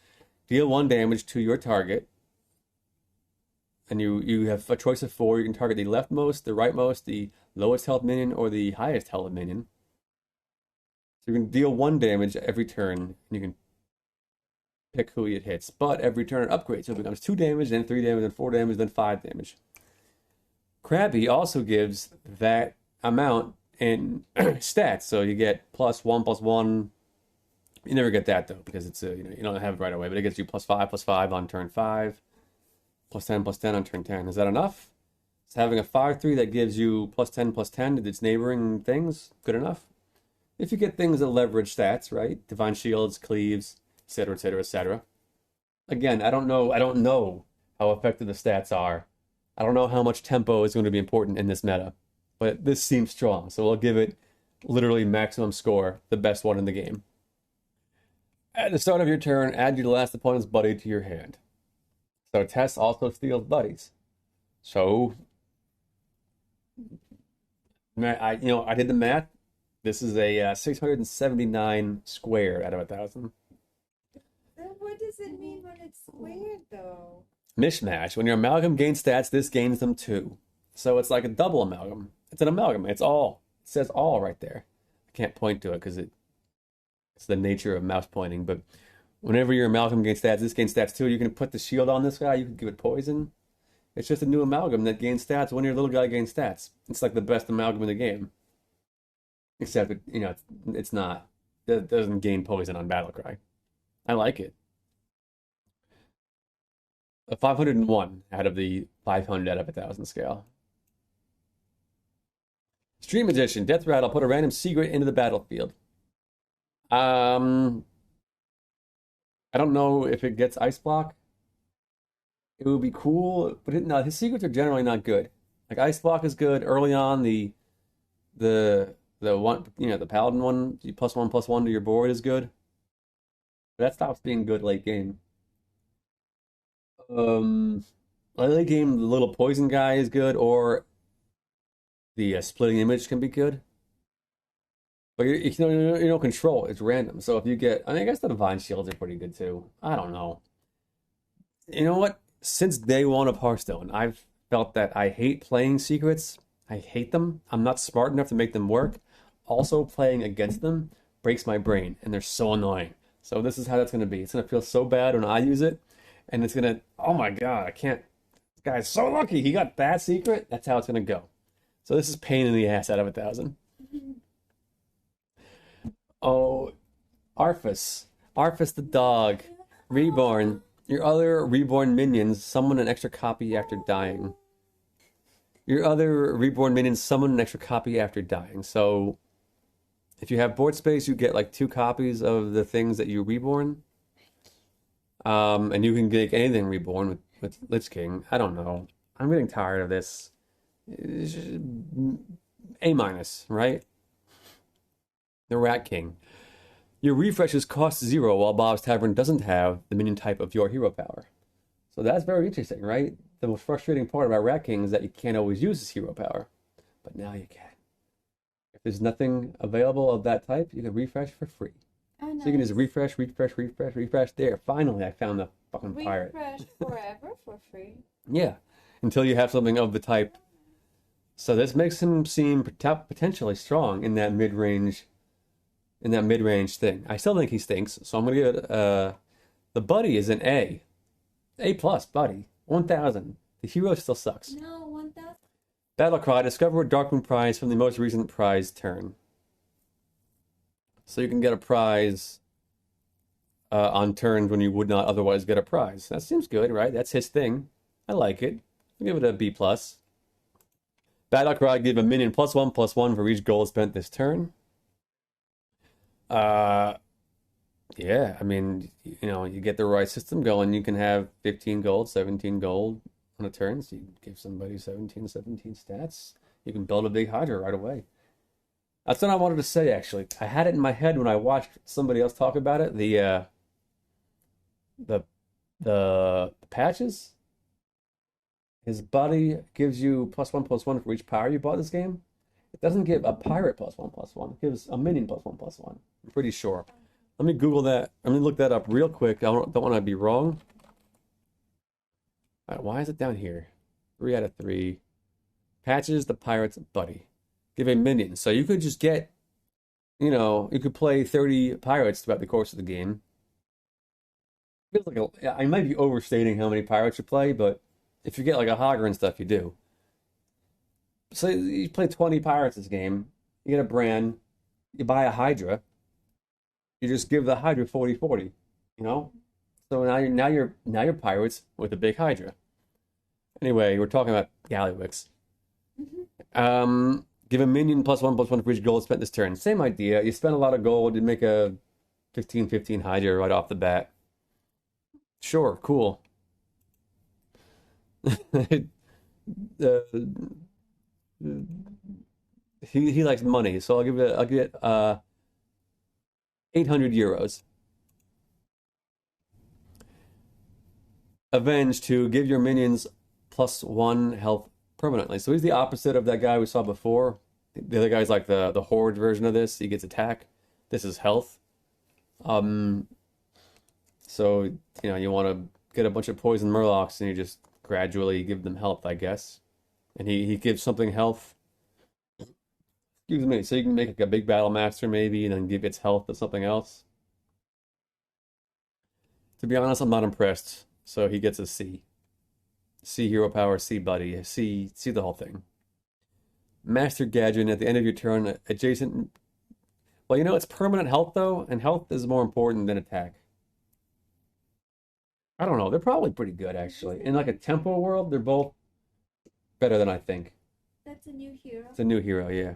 deal 1 damage to your target. And you have a choice of 4. You can target the leftmost, the rightmost, the lowest health minion, or the highest health minion. So you can deal 1 damage every turn, and you can pick who it hits. But every turn it upgrades, so it becomes 2 damage, then 3 damage, then 4 damage, then 5 damage. Crabby also gives that amount in stats, so you get +1/+1. You never get that though, because it's you don't have it right away, but it gets you +5/+5 on turn 5. +10/+10 on turn 10. Is that enough? Is having a 5/3 that gives you +10/+10 to its neighboring things good enough? If you get things that leverage stats, right? Divine Shields, Cleaves, etc., etc., etc. Again, I don't know how effective the stats are. I don't know how much tempo is going to be important in this meta, but this seems strong, so we'll give it literally maximum score, the best one in the game. At the start of your turn, add your last opponent's buddy to your hand. So Tess also steals buddies. So I did the math. This is a 679 square out of 1,000. what does it mean when it's squared, though? Mishmash. When your amalgam gains stats, this gains them too. So it's like a double amalgam. It's an amalgam. It's all. It says all right there. I can't point to it because it's the nature of mouse pointing. But whenever your amalgam gains stats, this gains stats too. You can put the shield on this guy. You can give it poison. It's just a new amalgam that gains stats when your little guy gains stats. It's like the best amalgam in the game. Except, it's not. It doesn't gain poison on Battlecry. I like it. A 501 out of the 500 out of 1,000 scale. Stream Magician, Death Rattle, put a random secret into the battlefield. I don't know if it gets Ice Block. It would be cool, but no, his secrets are generally not good. Like Ice Block is good early on. The one, the Paladin one, +1/+1 to your board is good. But that stops being good late game. Late game, the little poison guy is good, or the splitting image can be good. But you don't control. It's random. So if you get, I guess the divine shields are pretty good too. I don't know. You know what? Since day one of Hearthstone, I've felt that I hate playing secrets. I hate them. I'm not smart enough to make them work. Also, playing against them breaks my brain, and they're so annoying. So this is how that's going to be. It's going to feel so bad when I use it, and it's going to, oh my God, I can't. This guy's so lucky. He got that secret. That's how it's going to go. So this is pain in the ass out of 1,000. Oh, Arphus. Arphus the dog. Reborn. Your other reborn minions summon an extra copy after dying. Your other reborn minions summon an extra copy after dying. So if you have board space, you get like 2 copies of the things that you reborn. And you can get anything reborn with Lich King. I don't know. I'm getting tired of this. A-, right? The Rat King. Your refreshes cost 0 while Bob's Tavern doesn't have the minion type of your hero power. So that's very interesting, right? The most frustrating part about Rat King is that you can't always use his hero power. But now you can. If there's nothing available of that type, you can refresh for free. Oh, nice. So you can just refresh. There, finally I found the fucking pirate. Refresh forever for free. Yeah, until you have something of the type. So this makes him seem potentially strong in that mid-range thing. I still think he stinks, so I'm gonna give it the buddy is an A. A plus, buddy. 1,000. The hero still sucks. No, 1,000. Battlecry, discover a Darkmoon prize from the most recent prize turn. So you can get a prize on turns when you would not otherwise get a prize. That seems good, right? That's his thing. I like it. I'll give it a B+. Battlecry, give a minion +1/+1 for each gold spent this turn. Yeah, I mean, you get the right system going, you can have 15 gold, 17 gold on a turn, so you give somebody 17 stats. You can build a big Hydra right away. That's what I wanted to say, actually. I had it in my head when I watched somebody else talk about it. The patches. His body gives you +1/+1 for each power you bought this game. It doesn't give a pirate +1/+1. It gives a minion +1/+1. I'm pretty sure. Let me Google that. Let me look that up real quick. I don't want to be wrong. All right, why is it down here? 3 out of 3. Patches the pirate's buddy. Give a minion. So you could just get, you could play 30 pirates throughout the course of the game. Feels like I might be overstating how many pirates you play, but if you get like a Hogger and stuff, you do. So you play 20 pirates this game, you get a brand, you buy a Hydra, you just give the Hydra 40/40, So now you're pirates with a big Hydra. Anyway, we're talking about Gallywix. Give a minion +1/+1 for each gold spent this turn. Same idea. You spend a lot of gold, you make a 15/15 Hydra right off the bat. Sure, cool. He likes money, so I'll give it 800 euros. Avenge to give your minions +1 health permanently. So he's the opposite of that guy we saw before. The other guy's like the horde version of this. He gets attack. This is health. So, you want to get a bunch of poison murlocs and you just gradually give them health, I guess. And he gives something health. Excuse me. So you can make like a big battle master maybe and then give its health to something else. To be honest, I'm not impressed. So he gets a C. C hero power, C buddy, C the whole thing. Master Gadget at the end of your turn, adjacent. Well, it's permanent health though, and health is more important than attack. I don't know. They're probably pretty good actually. In like a tempo world, they're both better than I think. That's a new hero. It's a new hero, yeah.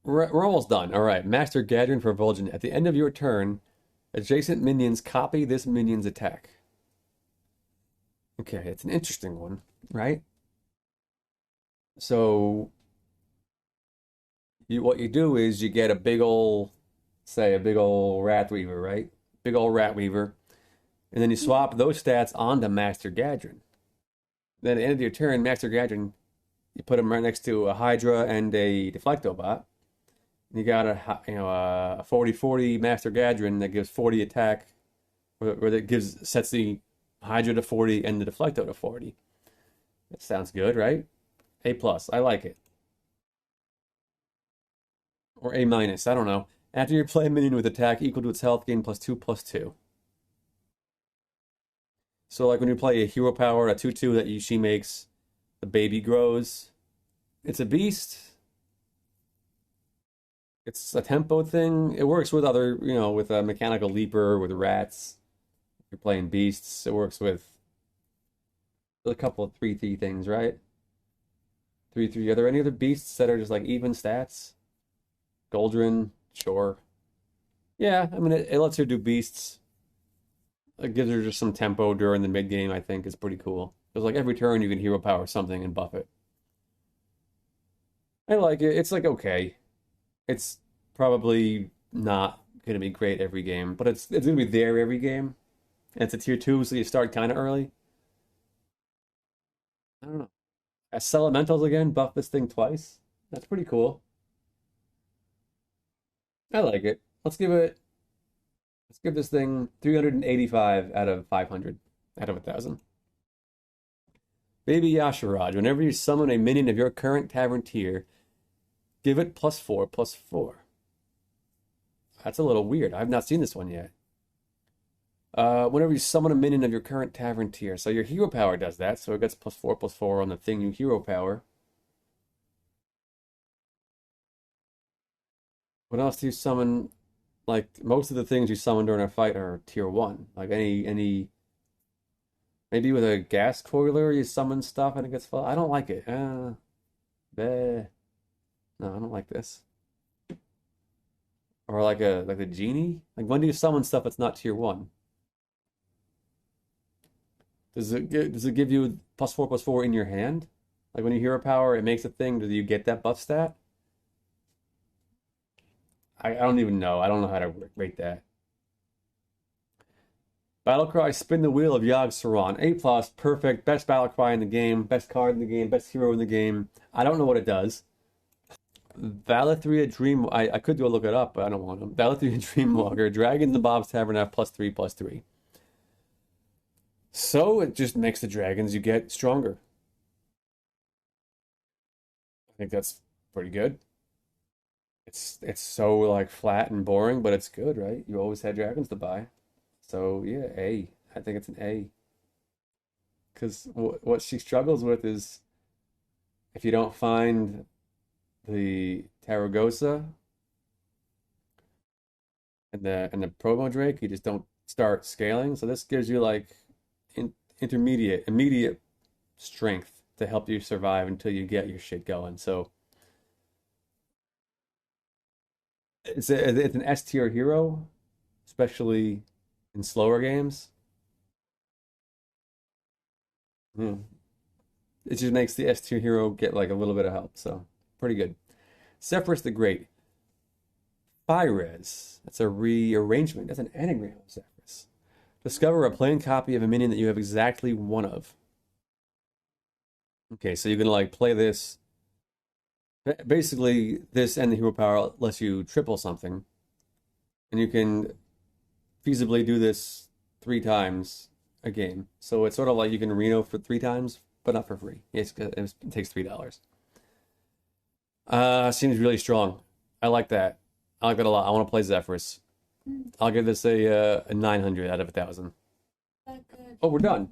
We're almost done. All right, Master Gadget for Vulcan. At the end of your turn, adjacent minions copy this minion's attack. Okay, it's an interesting one, right? So what you do is you get a big old, say a big old rat weaver, right? Big old rat weaver, and then you swap those stats onto Master Gadget. Then at the end of your turn, Master Gadget, you put him right next to a Hydra and a Deflectobot. You got a 40-40 Master Gadget that gives 40 attack, or that sets the Hydra to 40 and the Deflecto to 40. That sounds good, right? A plus. I like it. Or A minus. I don't know. After you play a minion with attack equal to its health, gain +2/+2. So like when you play a hero power, a 2/2 that she makes, the baby grows. It's a beast. It's a tempo thing. It works with other, with a mechanical leaper, with rats. If you're playing beasts, it works with a couple of 3/3 things, right? 3/3. Are there any other beasts that are just like even stats? Goldrin, sure. Yeah, I mean it lets her do beasts. It gives her just some tempo during the mid game, I think is pretty cool. Because like every turn you can hero power something and buff it. I like it. It's like okay. It's probably not gonna be great every game, but it's gonna be there every game. And it's a tier 2, so you start kind of early. I don't know. As Elementals again, buff this thing twice. That's pretty cool. I like it. Let's give this thing 385 out of 500 out of 1,000. Baby Yasharaj, whenever you summon a minion of your current tavern tier, give it +4/+4. That's a little weird. I've not seen this one yet. Whenever you summon a minion of your current tavern tier, so your hero power does that, so it gets +4/+4 on the thing you hero power. What else do you summon? Like most of the things you summon during a fight are tier 1. Like any maybe with a gas coiler you summon stuff and it gets full. I don't like it. Bleh. No, I don't like this. Or like a genie? Like when do you summon stuff that's not tier 1? Does it give you +4/+4 in your hand? Like when you hero power, it makes a thing. Do you get that buff stat? I don't even know. I don't know how to rate that. Battlecry, spin the wheel of Yogg Saron. A plus, perfect, best battlecry in the game, best card in the game, best hero in the game. I don't know what it does. Valithria Dream. I could go look it up, but I don't want them. Valithria Dreamwalker. Dragons the Bob's Tavern have +3/+3. So it just makes the dragons you get stronger. I think that's pretty good. It's so like flat and boring, but it's good, right? You always had dragons to buy. So yeah, A. I think it's an A. Because what she struggles with is if you don't find the Taragosa and the promo Drake, you just don't start scaling. So this gives you like immediate strength to help you survive until you get your shit going. So it's an S tier hero, especially in slower games. Yeah. It just makes the S tier hero get like a little bit of help. So pretty good. Sephiroth the Great. Phyres. That's a rearrangement. That's an anagram of Sephiroth. Discover a plain copy of a minion that you have exactly one of. Okay, so you're gonna like play this Basically, this and the hero power lets you triple something, and you can feasibly do this 3 times a game. So it's sort of like you can Reno for 3 times, but not for free. It takes $3. Seems really strong. I like that. I like that a lot. I want to play Zephyrus. I'll give this a 900 out of 1,000. That good. Oh, we're done.